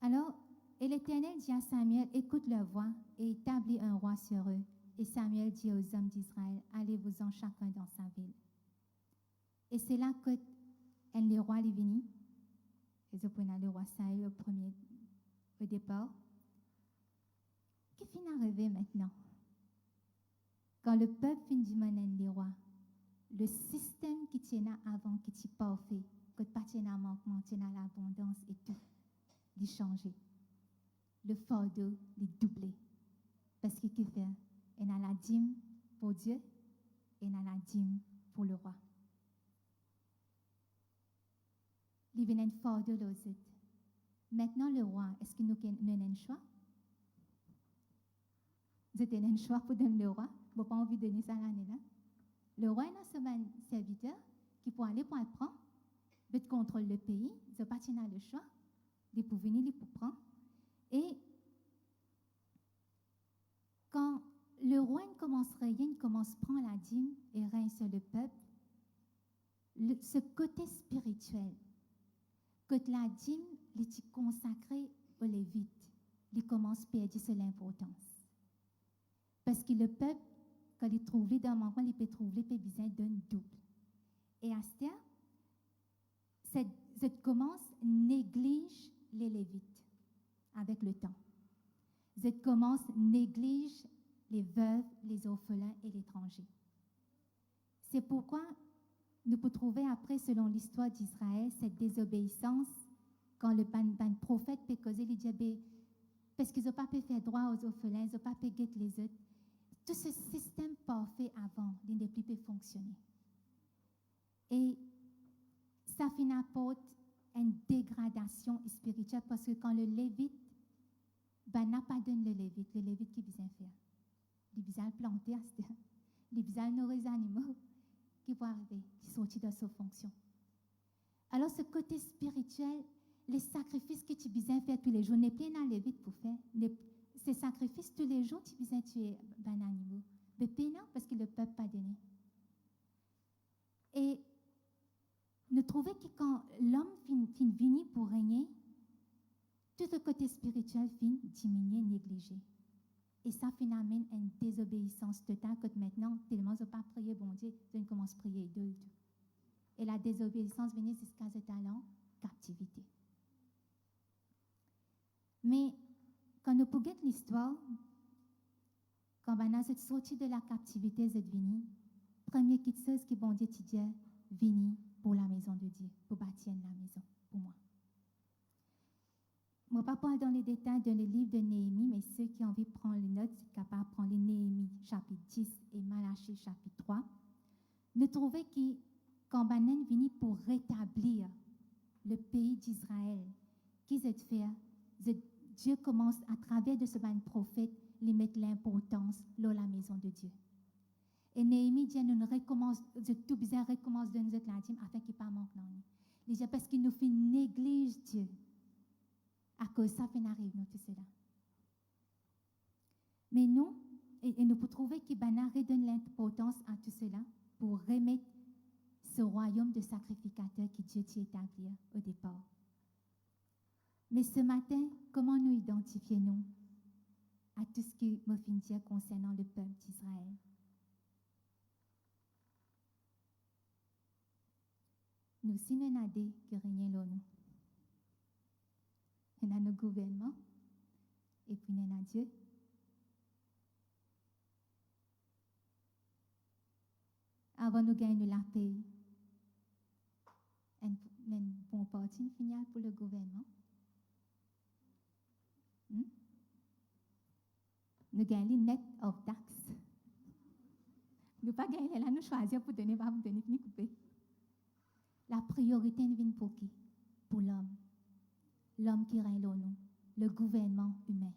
Alors, et l'Éternel dit à Samuel, écoute leur voix et établis un roi sur eux. Et Samuel dit aux hommes d'Israël, allez-vous-en chacun dans sa ville. Et c'est là que les rois les venus. Ils ont pris le roi Saül au premier au départ. Qu'est-ce qui est arrivé maintenant? Quand le peuple finit du mener les rois, le système qui tient avant, qui est parfait, que pas tient à manquement, tient à l'abondance et tout, il changé. Le fardeau, il doublé. Parce qu'il fait, il a la dîme pour Dieu et il a la dîme pour le roi. Il vient un fardeau aux autres. Maintenant, le roi, est-ce qu'il nous a un choix? Vous avez un choix pour donner le roi? Vous n'avez pas envie de donner ça l'année-là? Le roi est un serviteur qui peut aller pour le prendre, il contrôle le pays, il n'a pas le choix, il peut venir, il peut prendre. Et quand le roi ne commence rien, il commence à prendre la dîme et règne sur le peuple, ce côté spirituel, que la dîme est consacrée aux Lévites, il commence à perdre de l'importance. Parce que le peuple, quand il trouve dans le moment, il peut trouver besoin d'un double. Et Astère, cette commence néglige les Lévites avec le temps. Cette commence néglige les veuves, les orphelins et l'étranger. C'est pourquoi nous pouvons trouver après, selon l'histoire d'Israël, cette désobéissance quand le prophète peut causer les diabètes, parce qu'ils n'ont pas pu faire droit aux orphelins, ils n'ont pas pu guetter les autres. Tout ce système parfait avant, il ne peut plus fonctionner. Et ça finit apporte une dégradation spirituelle parce que quand le Lévite, n'a pas donné le Lévite qui vient faire. Il vient planter, il vient nourrir les animaux qui vont arriver, qui sont sortis de sa fonction. Alors ce côté spirituel les sacrifices que tu besoin faire tous les jours, n'est plein à lever pour faire. Ces sacrifices tous les jours, tu besoin tuer un animal. Mais pénal parce que le peuple pas donné. Et nous trouvons que quand l'homme finit venu pour régner, tout le côté spirituel finit diminuer, négligé. Et ça finalement une désobéissance totale que maintenant, tellement je ne pas prier bon Dieu, je ne commence à prier d'eux. Et la désobéissance venait jusqu'à ce talent, captivité. Mais quand nous regardons l'histoire, quand on a sorti de la captivité, c'est venu, première chose que bon Dieu te dit, venu pour la maison de Dieu, pour bâtir la maison, pour moi. Je ne vais pas parler dans les détails dans le livre de Néhémie, mais ceux qui ont envie de prendre les notes, sont capables de prendre les Néhémie chapitre 10 et Malachie chapitre 3. Nous trouvons que quand Banan venu pour rétablir le pays d'Israël, qu'ils ont fait, Dieu commence à travers de ce ban prophète, les mettre l'importance dans la maison de Dieu. Et Néhémie dit, nous recommence, tout bizarre recommence de nous être là, afin qu'il ne pas manque non. Il dit, parce qu'il nous fait négliger Dieu. À cause ça fait n'arrive nous tout cela. Mais nous, et nous pouvons trouver que Bana redonne l'importance à tout cela pour remettre ce royaume de sacrificateurs que Dieu t'y établit au départ. Mais ce matin, comment nous identifions-nous à tout ce que me fin dire concernant le peuple d'Israël? Nous, si nous avons des qui règnent là, nous. Il y a nos gouvernements, et puis il y a Dieu. Avant nous gagner la paix, une bonne partie finale pour le gouvernement. Nous gagnons net of tax. Nous pas gagner là, nous choisir pour donner, pas pour donner, ni couper. La priorité vient pour qui? Pour l'homme. L'homme qui règne là, nous, le gouvernement humain.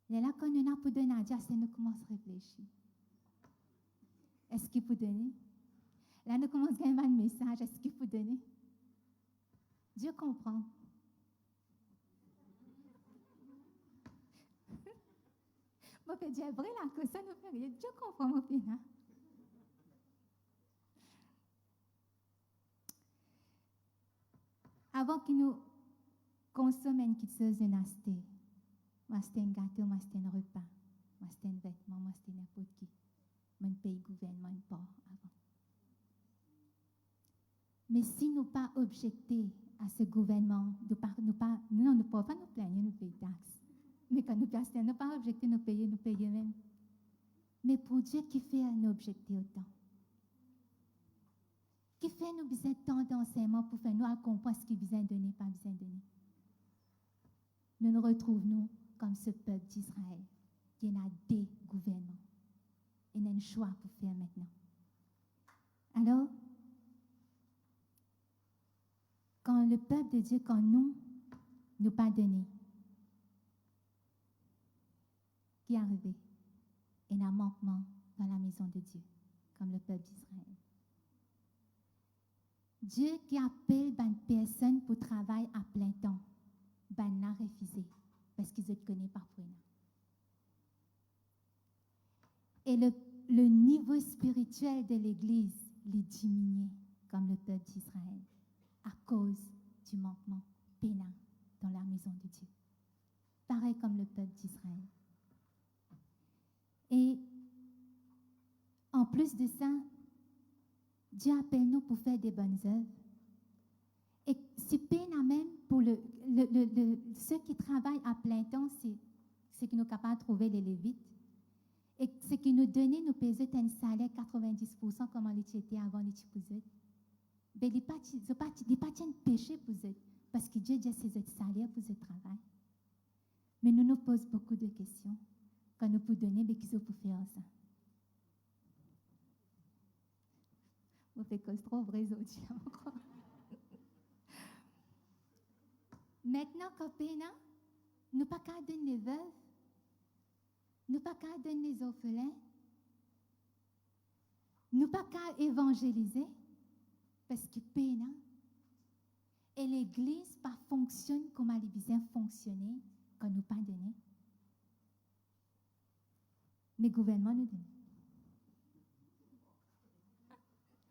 Et là, quand nous avons pour donner à Dieu, c'est nous commençons à réfléchir. Est-ce qu'il peut donner? Là, nous commençons à gagner un message. Est-ce qu'il peut donner? Dieu comprend. Moi, je dis, vrai, là, que ça nous fait rien. Dieu comprend, mon fils. Avant que nous consommions quelque chose de nasty, moi, c'était un gâteau, moi, c'était un repas, moi, c'était un vêtement, moi, c'était n'importe qui. Mon pays gouvernement, une part avant. Mais si nous pas objecter à ce gouvernement, nous ne pouvons pas nous plaindre, nous payer taxes. Mais quand nous payons, nous pas objecter, nous payer même. Mais pour Dieu qui fait nous objecter autant. Qui fait nous besoin tant d'enseignements pour faire nous comprendre ce qu'il besoin donner, pas besoin donner. Nous nous retrouvons comme ce peuple d'Israël qui a des gouvernements. Il y a un choix pour faire maintenant. Alors, quand le peuple de Dieu, quand nous pas donné, qui est arrivé? Il y a un manquement dans la maison de Dieu, comme le peuple d'Israël. Dieu qui appelle une personne pour travailler à plein temps, ben a refusé parce qu'ils ne connaissent pas pour eux. Et le niveau spirituel de l'Église les diminué comme le peuple d'Israël à cause du manquement pénal dans la maison de Dieu. Pareil comme le peuple d'Israël. Et en plus de ça, Dieu appelle nous pour faire des bonnes œuvres. Et c'est pénal même pour ceux qui travaillent à plein temps, c'est que nous sommes capables de trouver les Lévites. Et ce qui nous donnait, nous payer un salaire 90% comme on l'était avant les épouses. Mais il n'y a pas de péché pour eux, parce que Dieu dit c'est votre salaire pour ce travail. Mais nous posons beaucoup de questions. Quand nous pouvons donner, mais qu'ils ont pour faire ça. On fait cause trop vrai aujourd'hui encore. Maintenant, quand nous pas qu'à donner les veuves, nous pas qu'à donner les orphelins, nous pas qu'à évangéliser, parce que pénal. Et l'Église pas fonctionne comme elle besoin fonctionner quand nous pas donné. Mais le gouvernement nous donne.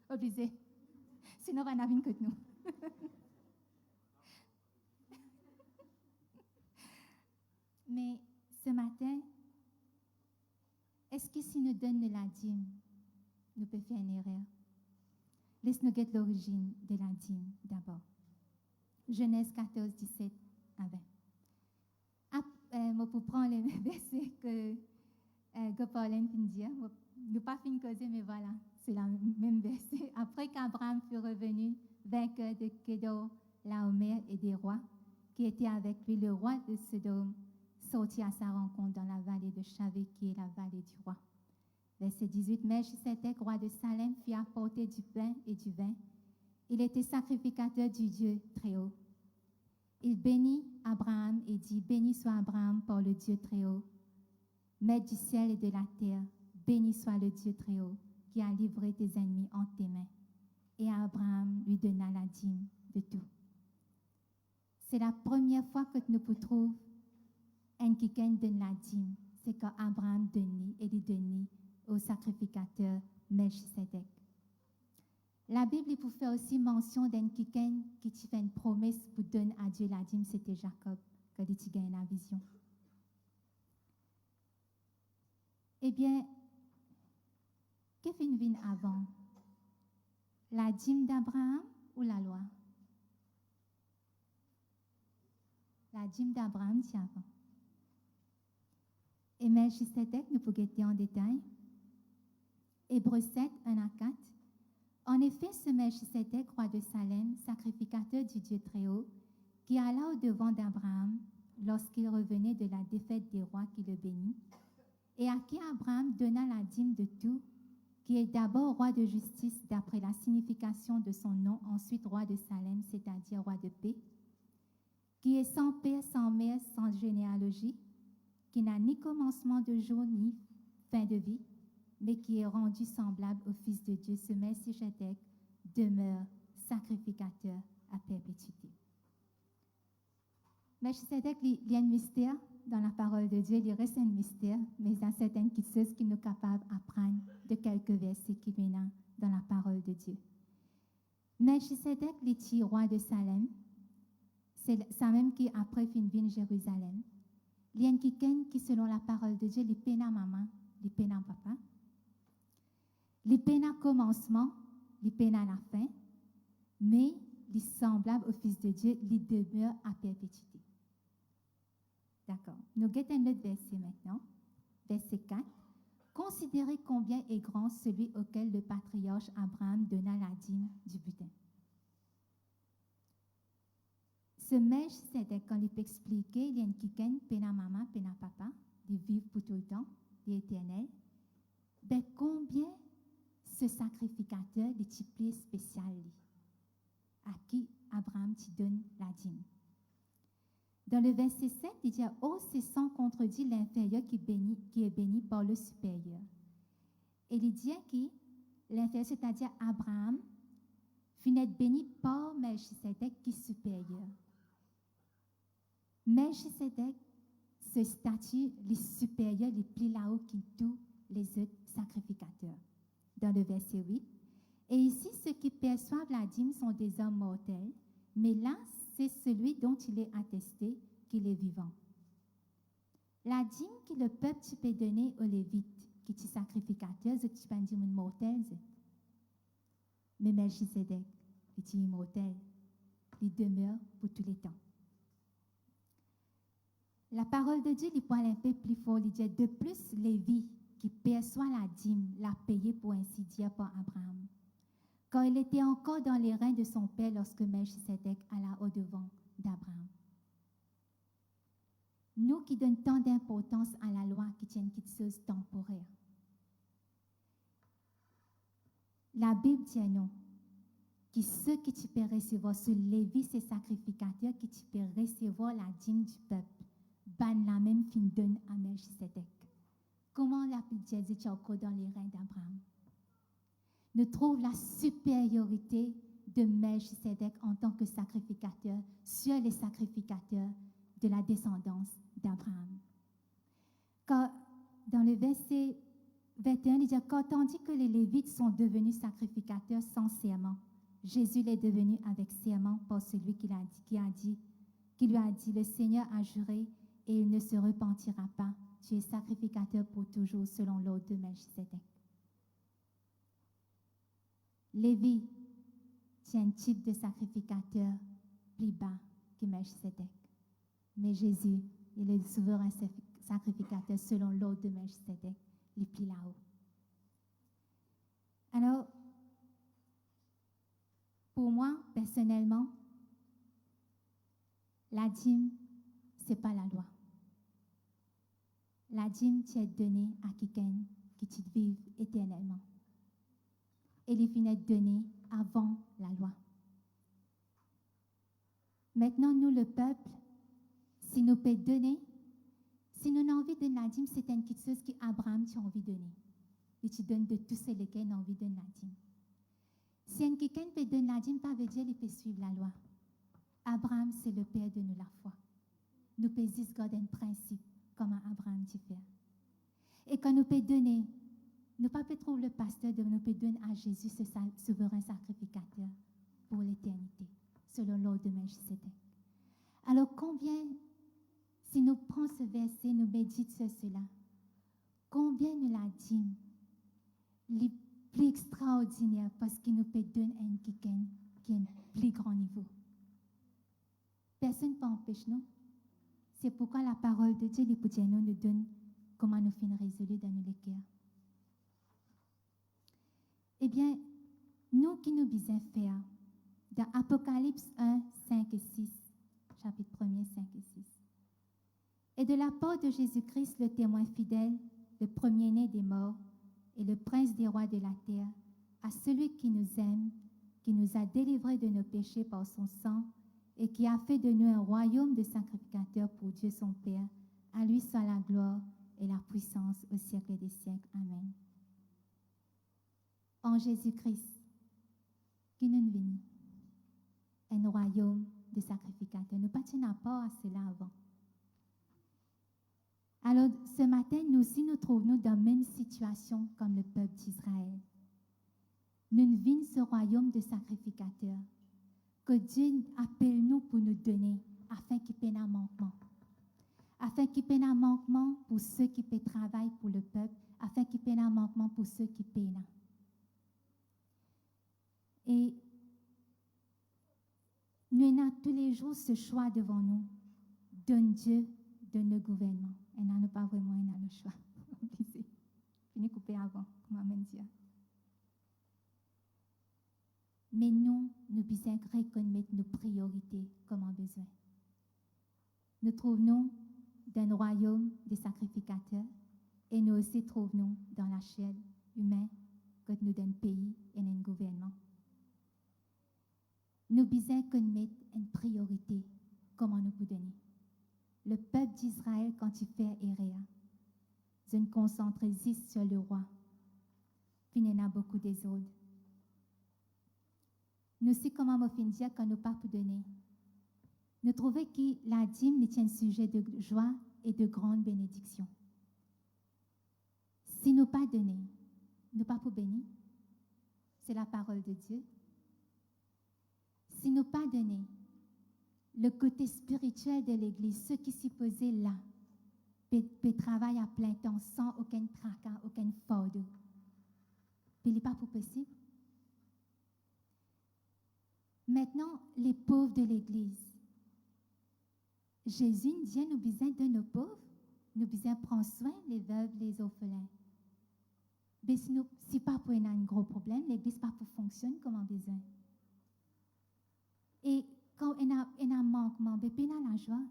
Obligé. Sinon, on va n'avoir que nous. Mais ce matin, est-ce que si nous donnons la dîme, nous pouvons faire une erreur? Laisse-nous guetter l'origine de la dîme d'abord. Genèse 14, 17 à 20. Pour prendre le verset que Pauline vient de dire, nous pas fini de causer, mais voilà, c'est le même verset. Après qu'Abraham fut revenu, vainqueur de Kedor, Laomer et des rois qui étaient avec lui, le roi de Sodome sortit à sa rencontre dans la vallée de Chavé, qui est la vallée du roi. Verset 18, Melchisédek, roi de Salem, fit apporter du pain et du vin. Il était sacrificateur du Dieu Très-Haut. Il bénit Abraham et dit, béni soit Abraham par le Dieu Très-Haut, maître du ciel et de la terre. Béni soit le Dieu Très-Haut, qui a livré tes ennemis entre tes mains. Et Abraham lui donna la dîme de tout. C'est la première fois que nous trouvons un quelqu'un donne la dîme. C'est quand Abraham donne et lui donne au sacrificateur Melchisédek. La Bible pour faire aussi mention d'un quelqu'un qui fait une promesse pour donner à Dieu la dîme, c'était Jacob, quand il gagne la vision. Eh bien, qu'est-ce qu'il vient avant? La dîme d'Abraham ou la loi? La dîme d'Abraham, c'est avant. Et Melchisédek, nous pouvons guetter en détail. Hébreux 7, 1 à 4. En effet, ce Melchisédek, roi de Salem, sacrificateur du Dieu Très-Haut, qui alla au-devant d'Abraham lorsqu'il revenait de la défaite des rois qui le bénit, et à qui Abraham donna la dîme de tout, qui est d'abord roi de justice d'après la signification de son nom, ensuite roi de Salem, c'est-à-dire roi de paix, qui est sans père, sans mère, sans généalogie, qui n'a ni commencement de jour ni fin de vie, mais qui est rendu semblable au Fils de Dieu, ce Melchisédek demeure sacrificateur à perpétuité. Melchisédek, il y a un mystère dans la parole de Dieu, il reste un mystère, mais il y a certaines choses qui nous sont capables d'apprendre de quelques versets qui viennent dans la parole de Dieu. Melchisédek, il roi de Salem, c'est ça même qui après fin vient Jérusalem. Il y a quelqu'un qui, selon la parole de Dieu, il peine à maman, il peine à papa. Il peine à commencement, il peine à la fin, mais il est semblable au Fils de Dieu, il demeure à perpétuité. D'accord. Nous guettons un autre verset maintenant. Verset 4. Considérez combien est grand celui auquel le patriarche Abraham donna la dîme du butin. Ce Melchisédek, quand il peut expliquer, il y a une quelqu'un, pena maman, pena papa, il vit pour tout le temps, il est éternel. Ben, combien ce sacrificateur de type spécial à qui Abraham te donne la dîme? Dans le verset 7, il dit, oh, c'est sans contredit l'inférieur qui est béni par le supérieur. Et il dit que l'inférieur, c'est-à-dire Abraham, finit béni par Melchisédek qui est supérieur. Melchisédek, ce statut, les supérieurs, les plus là-haut que tous les autres sacrificateurs. Dans le verset 8. Et ici, ceux qui perçoivent la dîme sont des hommes mortels, mais là, c'est celui dont il est attesté qu'il est vivant. La dîme que le peuple tu peux donner aux Lévites, qui sont sacrificateurs, tu peux dire mortel. Mais Melchisédek, il est immortel. Il demeure pour tous les temps. La parole de Dieu, il parle un peu plus fort. Il dit, de plus, Lévi, qui perçoit la dîme, l'a payé pour ainsi dire par Abraham. Quand il était encore dans les reins de son père lorsque Melchisédek alla au-devant d'Abraham. Nous qui donnons tant d'importance à la loi qui tient quelque chose de temporaire. La Bible dit non, que ceux qui tu peux recevoir, ce Lévi, ces sacrificateurs qui tu peux recevoir la dîme du peuple, ban la même fin donne à Melchisédek. Comment la Bible dit encore dans les reins d'Abraham? Nous trouvons la supériorité de Melchisédek en tant que sacrificateur sur les sacrificateurs de la descendance d'Abraham. Dans le verset 21, il dit « Quand tandis que les Lévites sont devenus sacrificateurs sans serment, Jésus l'est devenu avec serment par celui qui lui a dit, le Seigneur a juré et il ne se repentira pas. Tu es sacrificateur pour toujours selon l'ordre de Melchisédek. » Lévi tient un type de sacrificateur plus bas que Melchisédek. Mais Jésus, il est le souverain sacrificateur selon l'ordre de Melchisédek, il est plus là-haut. Alors, pour moi, personnellement, la dîme, ce n'est pas la loi. La dîme, tu es donnée à quelqu'un qui te vive éternellement. Et les finit donnée avant la loi. Maintenant, nous, le peuple, si nous pouvons donner, si nous avons envie de donner la dîme, c'est une petite chose qu'Abraham a envie de donner. Et tu donnes de tous ceux qui ont envie de donner la dîme. Si quelqu'un peut donner la dîme, pas veut dire qu'il peut suivre la loi. Abraham, c'est le père de nous la foi. Nous pouvons garder un principe, comme Abraham dit faire. Et quand nous pouvons donner, nous ne pouvons pas trouver le pasteur, nous pouvons donner à Jésus ce souverain sacrificateur pour l'éternité, selon l'ordre de Melchisédek. Alors combien, si nous prenons ce verset, nous méditons sur cela, combien nous la dîme, les plus extraordinaire parce qu'il nous peut donner à quelqu'un qui est un plus grand niveau. Personne ne peut empêcher nous. C'est pourquoi la parole de Dieu, nous donne comment nous finir résolus dans nos cœurs. Eh bien, nous qui nous disons faire, dans Apocalypse 1, 5 et 6, chapitre 1er, 5 et 6, et de la part de Jésus-Christ, le témoin fidèle, le premier-né des morts, et le prince des rois de la terre, à celui qui nous aime, qui nous a délivrés de nos péchés par son sang, et qui a fait de nous un royaume de sacrificateurs pour Dieu son Père, à lui soit la gloire et la puissance au siècle des siècles. Amen. En Jésus-Christ, qui nous vient, un royaume de sacrificateurs. Nous ne tenons pas à cela avant. Alors, ce matin, nous aussi, nous trouvons dans la même situation comme le peuple d'Israël. Nous vîmes ce royaume de sacrificateurs que Dieu appelle nous pour nous donner afin qu'il n'y ait pas de manquement. Afin qu'il n'y ait pas de manquement pour ceux qui paient travail pour le peuple, afin qu'il n'y ait pas de manquement pour ceux qui paient. Et nous avons tous les jours ce choix devant nous. Donne Dieu, donne le gouvernement. Et nous n'avons pas vraiment le choix. Fini couper avant, comme Amen dit. Mais nous devons reconnaître nos priorités comme en besoin. Nous trouvons dans le royaume des sacrificateurs et nous aussi trouvons dans la chair humaine que nous donne pays et un gouvernement. Nous devons connaître une priorité, comment nous pouvons donner. Le peuple d'Israël, quand il fait Eréa, se concentre sur le roi. Puis il y en a beaucoup des autres. Nous aussi, comment nous finissons dire quand nous ne pas pour donner. Nous trouvons que la dîme est un sujet de joie et de grande bénédiction. Si nous pas donner, nous pas pour bénir. C'est la parole de Dieu. Si nous pas donner, le côté spirituel de l'Église, ceux qui s'y posaient là, peut travailler à plein temps sans aucun tracas, aucun fardeau. Puis il n'est pas pour possible. Maintenant, les pauvres de l'Église. Jésus dit nous besoin de nos pauvres, nous besoin prendre soin des veuves, les orphelins. Mais si nous, si pas pour un gros problème, l'Église pas pour fonctionner comme on a besoin. Et quand on a un manquement, on a la joie.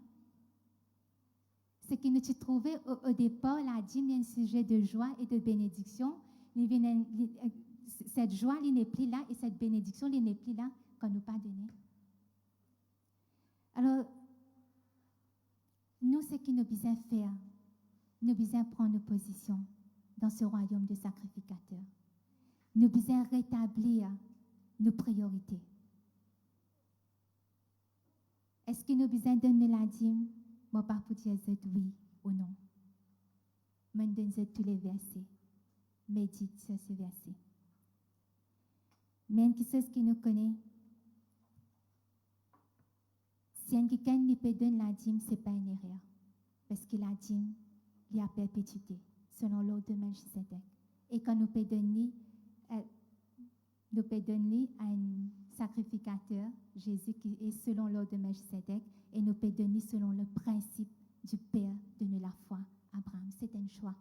C'est que nous trouvons au départ, la dîme est un sujet de joie et de bénédiction. Cette joie, elle n'est plus là, et cette bénédiction, elle n'est plus là quand nous pas donné. Alors, nous, ce que nous devons faire, nous devons prendre nos positions dans ce royaume de sacrificateurs. Nous devons rétablir nos priorités. Est-ce que nous besoin donner la dîme? Moi, pas pour dire oui ou non. Je donne tous les versets. Médite sur ces versets. Mais qui c'est ce qui nous connaît? Si quelqu'un ne peut donner la dîme, ce n'est pas une erreur. Parce que la dîme, il y a perpétuité, selon l'ordre de Melchisedec. Et quand nous peut donner à un sacrificateur, Jésus, qui est selon l'ordre de Melchisedec, et nous peut donner selon le principe du Père de la foi, Abraham. C'est un choix.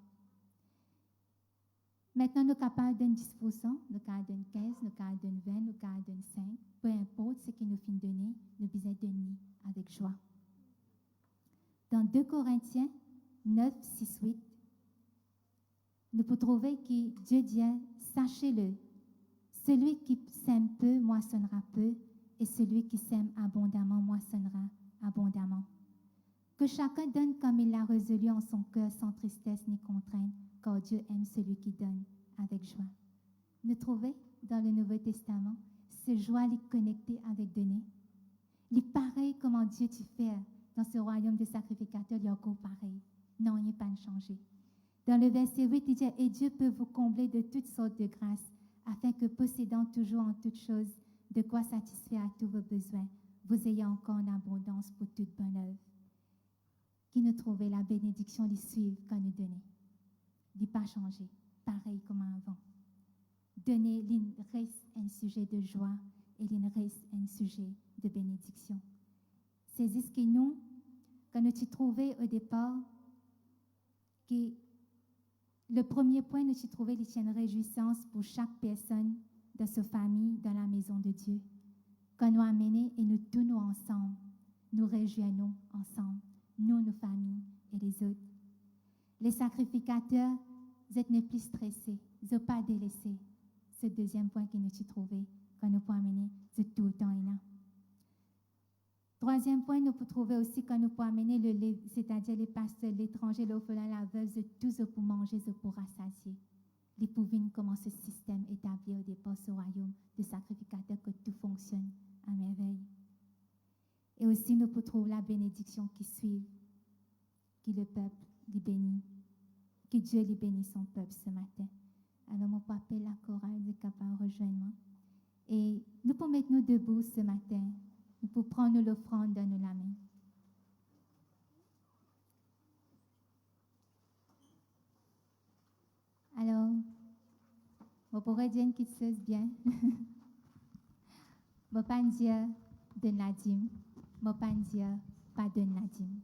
Maintenant, nous sommes capables de donner 10%, nous sommes capables de donner 15%, nous sommes capables de donner 20%, nous sommes capables de donner 5%. Peu importe ce que nous finissons de donner, nous devons donner avec joie. Dans 2 Corinthiens 9, 6, 8, nous pouvons trouver que Dieu dit, sachez-le, celui qui sème peu moissonnera peu, et celui qui sème abondamment moissonnera abondamment. Que chacun donne comme il l'a résolu en son cœur, sans tristesse ni contrainte, car Dieu aime celui qui donne avec joie. Nous trouvons dans le Nouveau Testament ce joie connectée avec donner. Il est pareil comment Dieu tu fait dans ce royaume de sacrificateurs, il y a encore pareil. Non, il n'y a pas changé. Dans le verset 8, il dit, et Dieu peut vous combler de toutes sortes de grâces, afin que possédant toujours en toutes choses, de quoi satisfaire à tous vos besoins, vous ayez encore en abondance pour toute bonne œuvre. Qui nous trouvait la bénédiction, les suivre quand nous donnons. Il n'est pas changé, pareil comme avant. Donner, il reste un sujet de joie et il reste un sujet de bénédiction. C'est ce que nous, quand nous trouvons au départ, que le premier point, nous trouvons une réjouissance pour chaque personne dans sa famille, dans la maison de Dieu. Quand nous amenons et nous tournons ensemble, nous réjouissons ensemble, nous, nos familles et les autres. Les sacrificateurs, vous êtes plus stressés, vous n'êtes pas délaissés. C'est le deuxième point que nous trouvons quand nous pouvons amener, c'est tout le temps là. Troisième point, nous pouvons trouver aussi quand nous pouvons amener, c'est-à-dire les pasteurs, l'étranger, l'orphelin, la veuve, tous pour manger, pour rassasier. Les pouvines, comment ce système établi au départ, ce royaume de sacrificateurs, que tout fonctionne à merveille. Et aussi, nous pouvons trouver la bénédiction qui suit, qui le peuple les bénit, que Dieu les bénisse son peuple ce matin. Alors, mon papa, la chorale est capable de rejoindre. Et nous pouvons mettre nous debout ce matin. Nous pouvons prendre l'offrande dans la main. Alors, on pourrait dire une petite chose bien. Je ne vais pas dire donne la dîme. Je ne vais pas dire pas donne la dîme.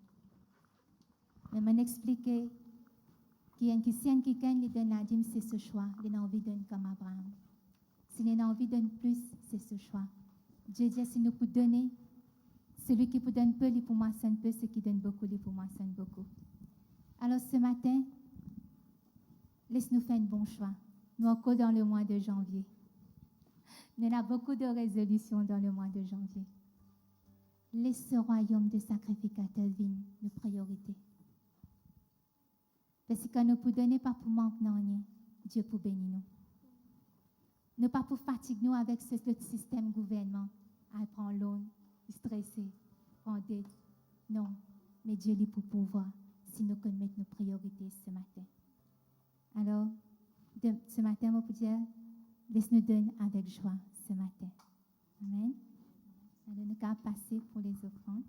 Mais je vais expliquer que si quelqu'un lui donne la dîme, c'est ce choix. Il a envie de donner comme Abraham. S'il a envie de donner plus, c'est ce choix. Dieu dit, si nous pouvons donner, celui qui vous donne peu, il pour moi sonne peu, celui qui donne beaucoup, il pour moi sonne beaucoup. Alors ce matin, laisse-nous faire un bon choix. Nous sommes encore dans le mois de janvier. Il y a beaucoup de résolutions dans le mois de janvier. Laisse ce royaume de sacrificateurs venir, nos priorités. Parce que quand nous pouvons donner, pas pour manquer, non, Dieu pour bénir nous. Ne pas pour fatiguer nous avec ce système gouvernement, à prendre l'eau, stresser, prendre dette. Non, mais Dieu est pour pouvoir, si nous connaissons nos priorités ce matin. Alors, ce matin, on peut dire, laisse-nous donner avec joie ce matin. Amen. Alors, nous allons passer pour les offrandes.